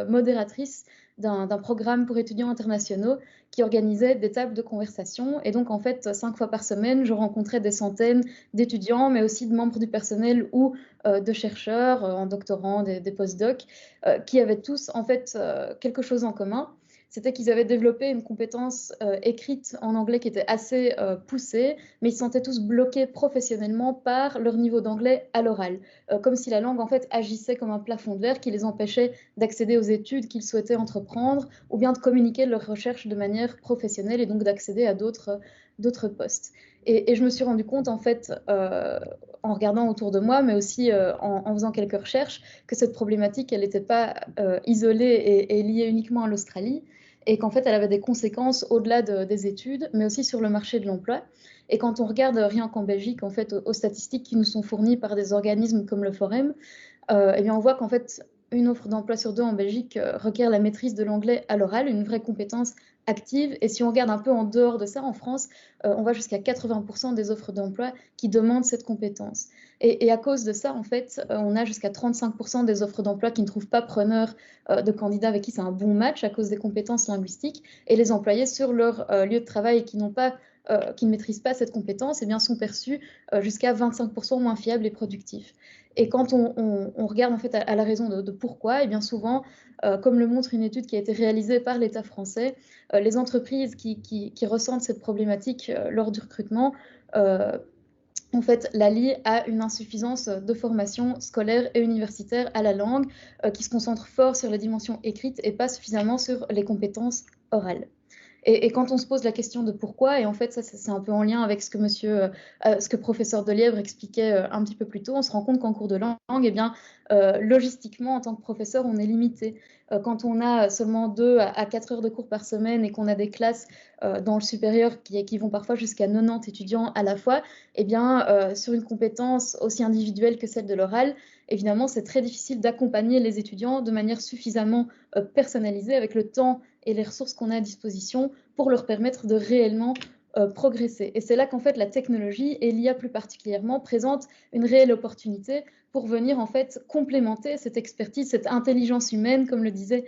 [SPEAKER 9] modératrice d'un programme pour étudiants internationaux qui organisait des tables de conversation. Et donc, en fait, 5 fois par semaine, je rencontrais des centaines d'étudiants, mais aussi de membres du personnel ou de chercheurs en doctorant, des postdocs, qui avaient tous, en fait, quelque chose en commun. C'était qu'ils avaient développé une compétence écrite en anglais qui était assez poussée, mais ils se sentaient tous bloqués professionnellement par leur niveau d'anglais à l'oral, comme si la langue en fait agissait comme un plafond de verre qui les empêchait d'accéder aux études qu'ils souhaitaient entreprendre, ou bien de communiquer leurs recherches de manière professionnelle et donc d'accéder à d'autres postes. Et je me suis rendu compte en fait, en regardant autour de moi, mais aussi en faisant quelques recherches, que cette problématique, elle n'était pas isolée et liée uniquement à l'Australie, et qu'en fait, elle avait des conséquences au-delà des études, mais aussi sur le marché de l'emploi. Et quand on regarde rien qu'en Belgique, en fait, aux statistiques qui nous sont fournies par des organismes comme le Forum, eh bien, on voit qu'en fait, une offre d'emploi sur 2 en Belgique requiert la maîtrise de l'anglais à l'oral, une vraie compétence active. Et si on regarde un peu en dehors de ça, en France, on va jusqu'à 80% des offres d'emploi qui demandent cette compétence. Et à cause de ça, en fait, on a jusqu'à 35% des offres d'emploi qui ne trouvent pas preneur de candidats avec qui c'est un bon match à cause des compétences linguistiques. Et les employés sur leur lieu de travail qui ne maîtrisent pas cette compétence, eh bien, sont perçus jusqu'à 25% moins fiables et productifs. Et quand on regarde en fait à la raison de pourquoi, eh bien souvent, comme le montre une étude qui a été réalisée par l'État français, les entreprises qui ressentent cette problématique lors du recrutement, en fait, la lient à une insuffisance de formation scolaire et universitaire à la langue, qui se concentre fort sur la dimension écrite et pas suffisamment sur les compétences orales. Et quand on se pose la question de pourquoi, et en fait ça c'est un peu en lien avec ce que professeur Delièvre expliquait un petit peu plus tôt, on se rend compte qu'en cours de langue, eh bien, logistiquement en tant que professeur on est limité. Quand on a seulement 2 à 4 heures de cours par semaine et qu'on a des classes dans le supérieur qui vont parfois jusqu'à 90 étudiants à la fois, eh bien, sur une compétence aussi individuelle que celle de l'oral, évidemment c'est très difficile d'accompagner les étudiants de manière suffisamment personnalisée avec le temps et les ressources qu'on a à disposition pour leur permettre de réellement progresser. Et c'est là qu'en fait la technologie et l'IA plus particulièrement présentent une réelle opportunité pour venir en fait complémenter cette expertise, cette intelligence humaine, comme le disait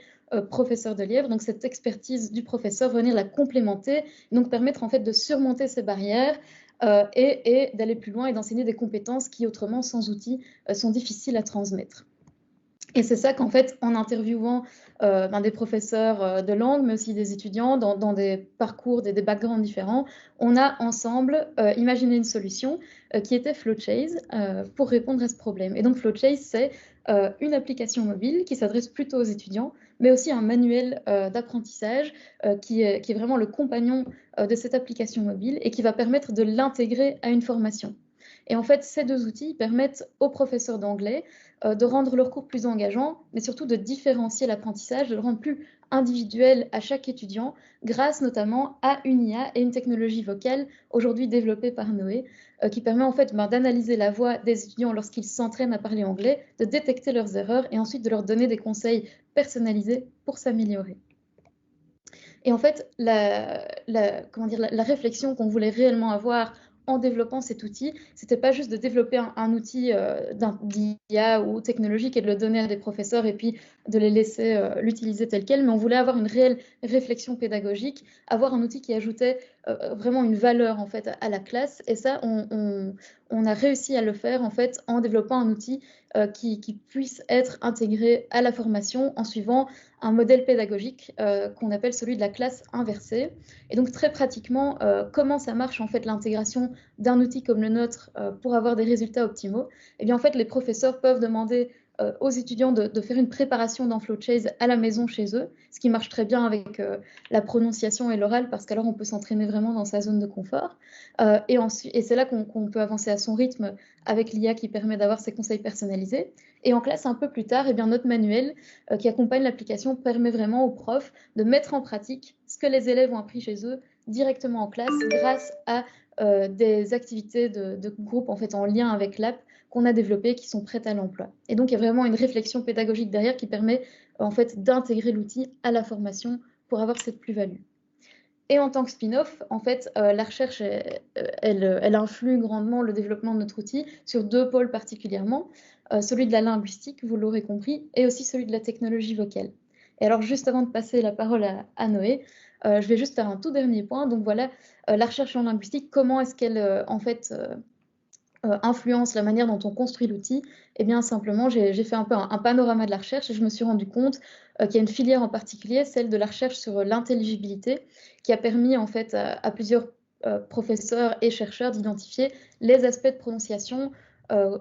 [SPEAKER 9] professeur Delièvre, donc cette expertise du professeur, venir la complémenter, donc permettre en fait de surmonter ces barrières et d'aller plus loin et d'enseigner des compétences qui autrement sans outils sont difficiles à transmettre. Et c'est ça qu'en fait, en interviewant des professeurs de langue, mais aussi des étudiants dans des parcours, des backgrounds différents, on a ensemble imaginé une solution qui était Flowchase pour répondre à ce problème. Et donc Flowchase, c'est une application mobile qui s'adresse plutôt aux étudiants, mais aussi un manuel d'apprentissage qui est vraiment le compagnon de cette application mobile et qui va permettre de l'intégrer à une formation. Et en fait, ces 2 outils permettent aux professeurs d'anglais de rendre leurs cours plus engageants, mais surtout de différencier l'apprentissage, de le rendre plus individuel à chaque étudiant, grâce notamment à une IA et une technologie vocale aujourd'hui développée par Noé, qui permet en fait d'analyser la voix des étudiants lorsqu'ils s'entraînent à parler anglais, de détecter leurs erreurs et ensuite de leur donner des conseils personnalisés pour s'améliorer. Et en fait, la réflexion qu'on voulait réellement avoir en développant cet outil, c'était pas juste de développer un outil d'IA ou technologique et de le donner à des professeurs et puis de les laisser l'utiliser tel quel, mais on voulait avoir une réelle réflexion pédagogique, avoir un outil qui ajoutait vraiment une valeur en fait à la classe. Et ça, on a réussi à le faire en fait en développant un outil qui puisse être intégré à la formation en suivant un modèle pédagogique qu'on appelle celui de la classe inversée. Et donc très pratiquement, comment ça marche en fait l'intégration d'un outil comme le nôtre pour avoir des résultats optimaux? Eh bien en fait, les professeurs peuvent demander aux étudiants de faire une préparation dans Flowchase à la maison chez eux, ce qui marche très bien avec la prononciation et l'oral, parce qu'alors on peut s'entraîner vraiment dans sa zone de confort. Et c'est là qu'on peut avancer à son rythme avec l'IA qui permet d'avoir ses conseils personnalisés. Et en classe, un peu plus tard, eh bien, notre manuel qui accompagne l'application permet vraiment aux profs de mettre en pratique ce que les élèves ont appris chez eux directement en classe grâce à des activités de groupe en fait en lien avec l'app qu'on a développées qui sont prêtes à l'emploi. Et donc il y a vraiment une réflexion pédagogique derrière qui permet en fait d'intégrer l'outil à la formation pour avoir cette plus-value. Et en tant que spin-off, en fait, la recherche, elle influe grandement le développement de notre outil sur 2 pôles particulièrement, celui de la linguistique, vous l'aurez compris, et aussi celui de la technologie vocale. Et alors, juste avant de passer la parole à Noé, je vais juste faire un tout dernier point. Donc voilà, la recherche en linguistique, comment est-ce qu'elle, en fait, influence la manière dont on construit l'outil? Eh bien, simplement, j'ai fait un peu un panorama de la recherche et je me suis rendu compte qu'il y a une filière en particulier, celle de la recherche sur l'intelligibilité, qui a permis en fait à plusieurs professeurs et chercheurs d'identifier les aspects de prononciation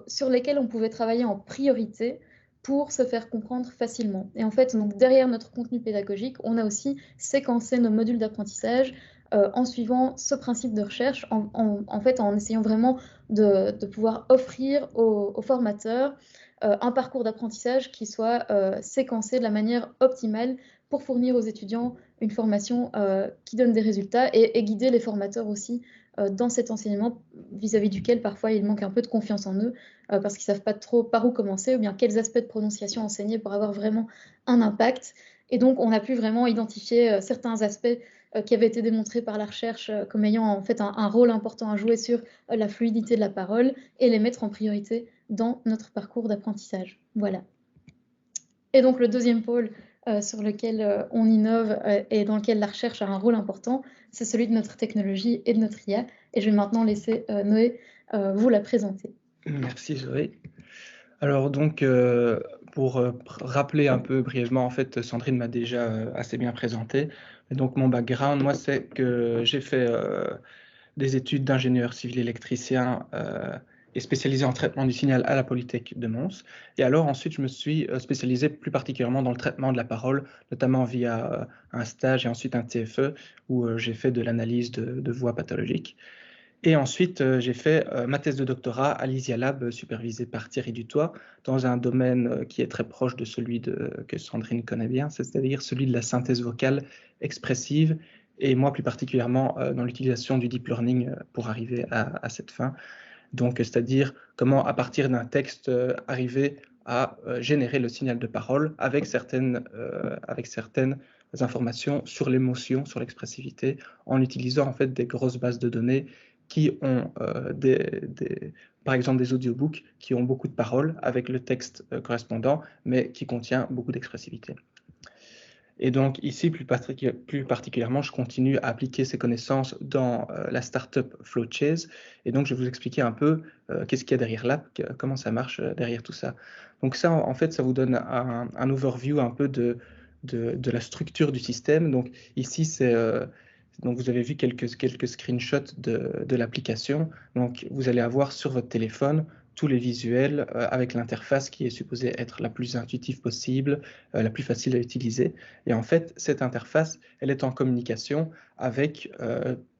[SPEAKER 9] sur lesquels on pouvait travailler en priorité pour se faire comprendre facilement. Et en fait, donc, derrière notre contenu pédagogique, on a aussi séquencé nos modules d'apprentissage en suivant ce principe de recherche, en fait, en essayant vraiment de pouvoir offrir aux formateurs un parcours d'apprentissage qui soit séquencé de la manière optimale pour fournir aux étudiants une formation qui donne des résultats et guider les formateurs aussi dans cet enseignement vis-à-vis duquel parfois ils manquent un peu de confiance en eux parce qu'ils ne savent pas trop par où commencer ou bien quels aspects de prononciation enseigner pour avoir vraiment un impact. Et donc, on a pu vraiment identifier certains aspects qui avaient été démontrés par la recherche comme ayant en fait un rôle important à jouer sur la fluidité de la parole et les mettre en priorité dans notre parcours d'apprentissage. Voilà. Et donc, le deuxième pôle sur lequel on innove et dans lequel la recherche a un rôle important, c'est celui de notre technologie et de notre IA. Et je vais maintenant laisser Noé vous la présenter.
[SPEAKER 8] Merci Zoé. Alors donc, pour rappeler un peu brièvement, en fait, Sandrine m'a déjà assez bien présenté. Et donc, mon background, moi, c'est que j'ai fait des études d'ingénieur civil électricien et spécialisé en traitement du signal à la Polytech de Mons. Et alors, ensuite, je me suis spécialisé plus particulièrement dans le traitement de la parole, notamment via un stage et ensuite un TFE, où j'ai fait de l'analyse de voix pathologiques. Et ensuite, j'ai fait ma thèse de doctorat à l'ISIA Lab, supervisée par Thierry Dutoit, dans un domaine qui est très proche de celui que Sandrine connaît bien, c'est-à-dire celui de la synthèse vocale expressive, et moi plus particulièrement dans l'utilisation du deep learning pour arriver à cette fin. Donc, c'est-à-dire comment, à partir d'un texte, arriver à générer le signal de parole avec certaines informations sur l'émotion, sur l'expressivité, en utilisant en fait des grosses bases de données qui ont par exemple des audiobooks qui ont beaucoup de paroles avec le texte correspondant, mais qui contient beaucoup d'expressivité. Et donc ici, plus particulièrement, je continue à appliquer ces connaissances dans la startup Flowchase. Et donc, je vais vous expliquer un peu qu'est-ce qu'il y a derrière là, comment ça marche derrière tout ça. Donc ça, en fait, ça vous donne un overview un peu de la structure du système. Donc ici, donc vous avez vu quelques screenshots de l'application. Donc vous allez avoir sur votre téléphone tous les visuels avec l'interface qui est supposée être la plus intuitive possible, la plus facile à utiliser. Et en fait, cette interface, elle est en communication avec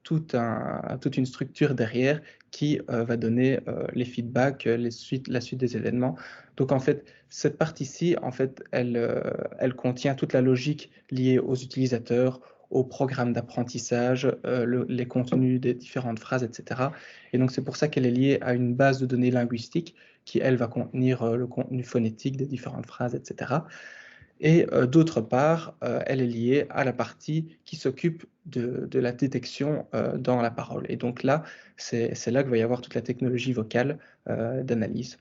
[SPEAKER 8] toute une structure derrière qui va donner les feedbacks, la suite des événements. Donc en fait, cette partie-ci, en fait, elle contient toute la logique liée aux utilisateurs, au programme d'apprentissage, les contenus des différentes phrases, etc. Et donc, c'est pour ça qu'elle est liée à une base de données linguistique qui, elle, va contenir le contenu phonétique des différentes phrases, etc. Et d'autre part, elle est liée à la partie qui s'occupe de la détection dans la parole. Et donc là, c'est là que va y avoir toute la technologie vocale d'analyse.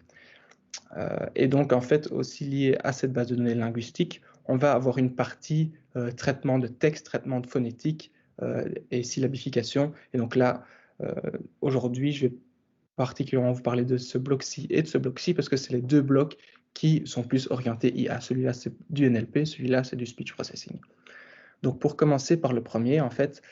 [SPEAKER 8] Et donc, en fait, aussi lié à cette base de données linguistique, on va avoir une partie traitement de texte, traitement de phonétique et syllabification. Et donc là, aujourd'hui, je vais particulièrement vous parler de ce bloc-ci et de ce bloc-ci parce que c'est les deux blocs qui sont plus orientés IA. Celui-là, c'est du NLP, celui-là, c'est du speech processing. Donc, pour commencer par le premier, en fait,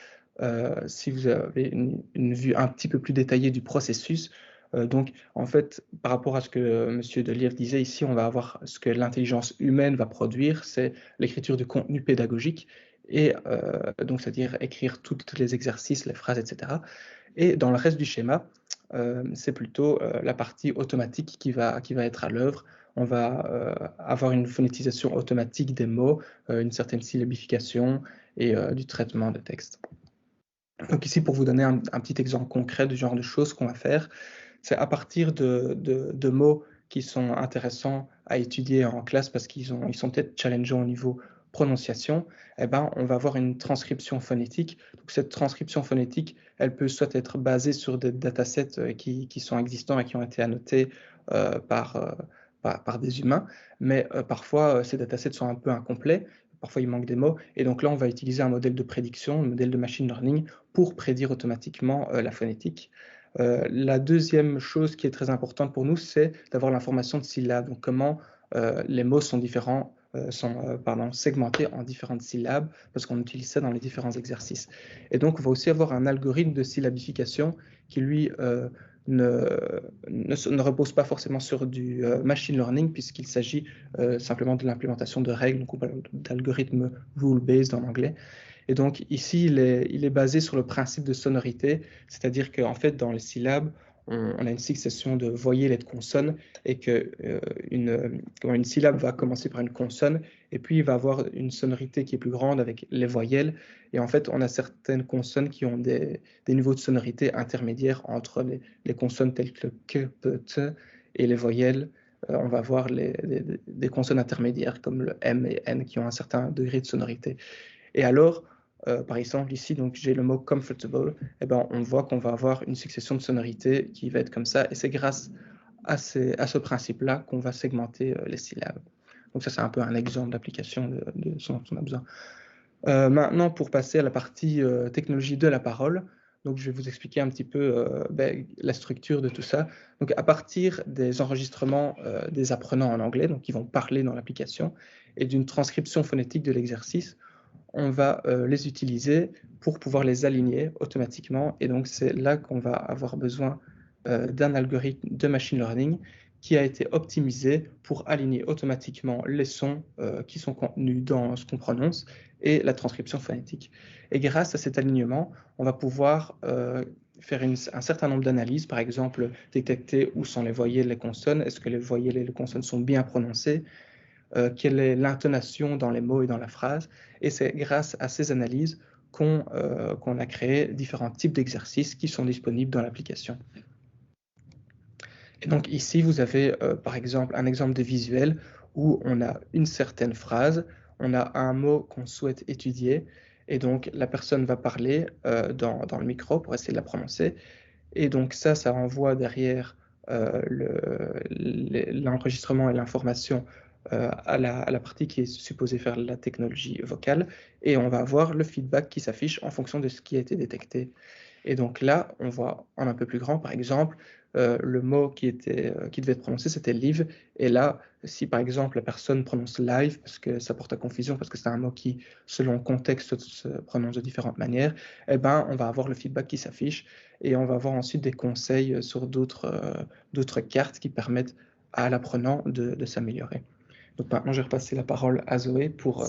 [SPEAKER 8] si vous avez une vue un petit peu plus détaillée du processus, donc, en fait, par rapport à ce que M. Deliev disait ici, on va avoir ce que l'intelligence humaine va produire, c'est l'écriture du contenu pédagogique, et donc, c'est-à-dire écrire tous les exercices, les phrases, etc. Et dans le reste du schéma, c'est plutôt la partie automatique qui va être à l'œuvre. On va avoir une phonétisation automatique des mots, une certaine syllabification et du traitement de texte. Donc ici, pour vous donner un petit exemple concret du genre de choses qu'on va faire, c'est à partir de mots qui sont intéressants à étudier en classe parce qu'ils sont peut-être challengeants au niveau prononciation, eh ben, on va avoir une transcription phonétique. Donc, cette transcription phonétique, elle peut soit être basée sur des datasets qui sont existants et qui ont été annotés par des humains, mais parfois, ces datasets sont un peu incomplets. Parfois, il manque des mots. Et donc là, on va utiliser un modèle de prédiction, un modèle de machine learning pour prédire automatiquement la phonétique. La deuxième chose qui est très importante pour nous, c'est d'avoir l'information de syllabes. Donc, comment les mots sont différents, segmentés en différentes syllabes, parce qu'on utilise ça dans les différents exercices. Et donc, on va aussi avoir un algorithme de syllabification qui, lui, ne repose pas forcément sur du machine learning, puisqu'il s'agit simplement de l'implémentation de règles, donc d'algorithmes rule-based en anglais. Et donc ici, il est basé sur le principe de sonorité, c'est-à-dire qu'en fait, dans les syllabes, on a une succession de voyelles et de consonnes et que une syllabe va commencer par une consonne et puis il va avoir une sonorité qui est plus grande avec les voyelles. Et en fait, on a certaines consonnes qui ont des niveaux de sonorité intermédiaires entre les consonnes telles que que, pe, te et les voyelles. On va avoir des consonnes intermédiaires comme le M et N qui ont un certain degré de sonorité. Et alors, par exemple, ici, donc j'ai le mot comfortable, et ben, on voit qu'on va avoir une succession de sonorités qui va être comme ça, et c'est grâce à ce principe-là qu'on va segmenter les syllabes. Donc ça, c'est un peu un exemple d'application de ce dont on a besoin. Maintenant, pour passer à la partie technologie de la parole, donc je vais vous expliquer un petit peu la structure de tout ça. Donc à partir des enregistrements des apprenants en anglais, donc qui vont parler dans l'application, et d'une transcription phonétique de l'exercice, on va les utiliser pour pouvoir les aligner automatiquement. Et donc, c'est là qu'on va avoir besoin d'un algorithme de machine learning qui a été optimisé pour aligner automatiquement les sons qui sont contenus dans ce qu'on prononce et la transcription phonétique. Et grâce à cet alignement, on va pouvoir faire un certain nombre d'analyses, par exemple, détecter où sont les voyelles et les consonnes, est-ce que les voyelles et les consonnes sont bien prononcées, quelle est l'intonation dans les mots et dans la phrase. Et c'est grâce à ces analyses qu'on a créé différents types d'exercices qui sont disponibles dans l'application. Et donc ici, vous avez par exemple un exemple de visuel où on a une certaine phrase, on a un mot qu'on souhaite étudier, et donc la personne va parler dans le micro pour essayer de la prononcer. Et donc ça envoie derrière l'enregistrement et l'information à la partie qui est supposée faire la technologie vocale, et on va avoir le feedback qui s'affiche en fonction de ce qui a été détecté. Et donc là, on voit en un peu plus grand, par exemple, le mot qui devait être prononcé, c'était live, et là, si par exemple la personne prononce live, parce que ça porte à confusion, parce que c'est un mot qui, selon le contexte, se prononce de différentes manières, eh ben, on va avoir le feedback qui s'affiche, et on va avoir ensuite des conseils sur d'autres cartes qui permettent à l'apprenant de s'améliorer. Donc maintenant, je vais repasser la parole à Zoé pour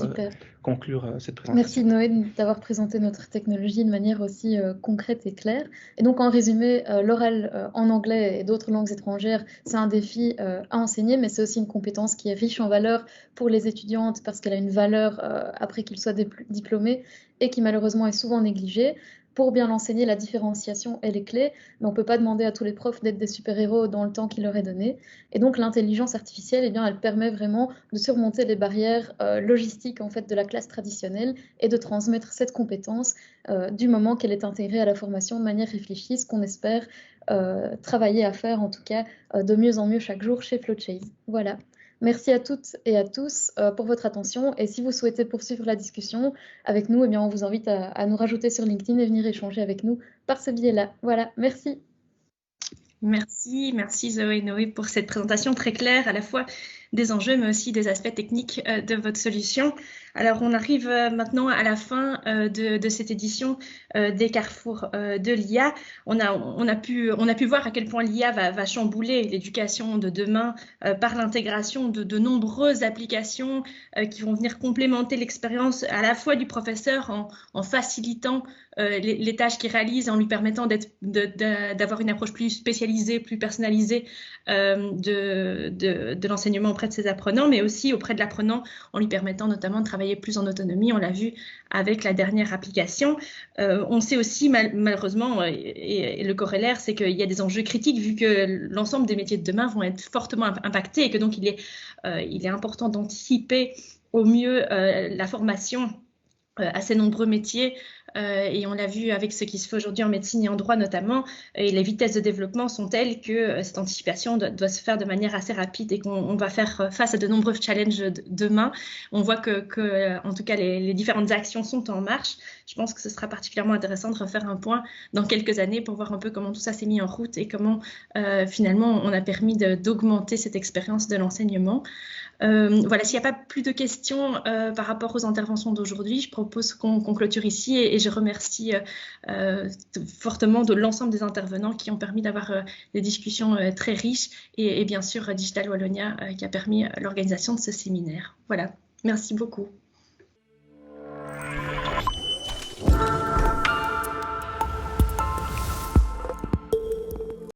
[SPEAKER 8] conclure cette présentation.
[SPEAKER 9] Merci Noé d'avoir présenté notre technologie de manière aussi concrète et claire. Et donc en résumé, l'oral en anglais et d'autres langues étrangères, c'est un défi à enseigner, mais c'est aussi une compétence qui est riche en valeur pour les étudiantes parce qu'elle a une valeur après qu'ils soient diplômés et qui malheureusement est souvent négligée. Pour bien l'enseigner, la différenciation, elle est clé, mais on ne peut pas demander à tous les profs d'être des super-héros dans le temps qui leur est donné. Et donc l'intelligence artificielle, eh bien, elle permet vraiment de surmonter les barrières logistiques en fait, de la classe traditionnelle et de transmettre cette compétence du moment qu'elle est intégrée à la formation de manière réfléchie, ce qu'on espère travailler à faire en tout cas de mieux en mieux chaque jour chez FlowChase. Voilà. Merci à toutes et à tous pour votre attention. Et si vous souhaitez poursuivre la discussion avec nous, eh bien, on vous invite à nous rajouter sur LinkedIn et venir échanger avec nous par ce biais-là. Voilà, merci.
[SPEAKER 2] Merci Zoé et Noé pour cette présentation très claire, à la fois des enjeux, mais aussi des aspects techniques de votre solution. Alors, on arrive maintenant à la fin de cette édition des Carrefours de l'IA. On a pu voir à quel point l'IA va chambouler l'éducation de demain par l'intégration de nombreuses applications qui vont venir complémenter l'expérience à la fois du professeur en facilitant les tâches qu'il réalise, en lui permettant d'avoir une approche plus spécialisée, plus personnalisée de l'enseignement auprès de ses apprenants, mais aussi auprès de l'apprenant en lui permettant notamment de travailler plus en autonomie. On l'a vu avec la dernière application. On sait aussi malheureusement, et le corollaire, c'est qu'il y a des enjeux critiques vu que l'ensemble des métiers de demain vont être fortement impactés et que donc il est important d'anticiper au mieux la formation à ces nombreux métiers. Et on l'a vu avec ce qui se fait aujourd'hui en médecine et en droit notamment, et les vitesses de développement sont telles que cette anticipation doit se faire de manière assez rapide et qu'on va faire face à de nombreux challenges demain. On voit que en tout cas, les différentes actions sont en marche. Je pense que ce sera particulièrement intéressant de refaire un point dans quelques années pour voir un peu comment tout ça s'est mis en route et comment finalement on a permis d'augmenter cette expérience de l'enseignement. Voilà, s'il n'y a pas plus de questions par rapport aux interventions d'aujourd'hui, je propose qu'on clôture ici et je remercie fortement de l'ensemble des intervenants qui ont permis d'avoir des discussions très riches et bien sûr Digital Wallonia qui a permis l'organisation de ce séminaire. Voilà, merci beaucoup.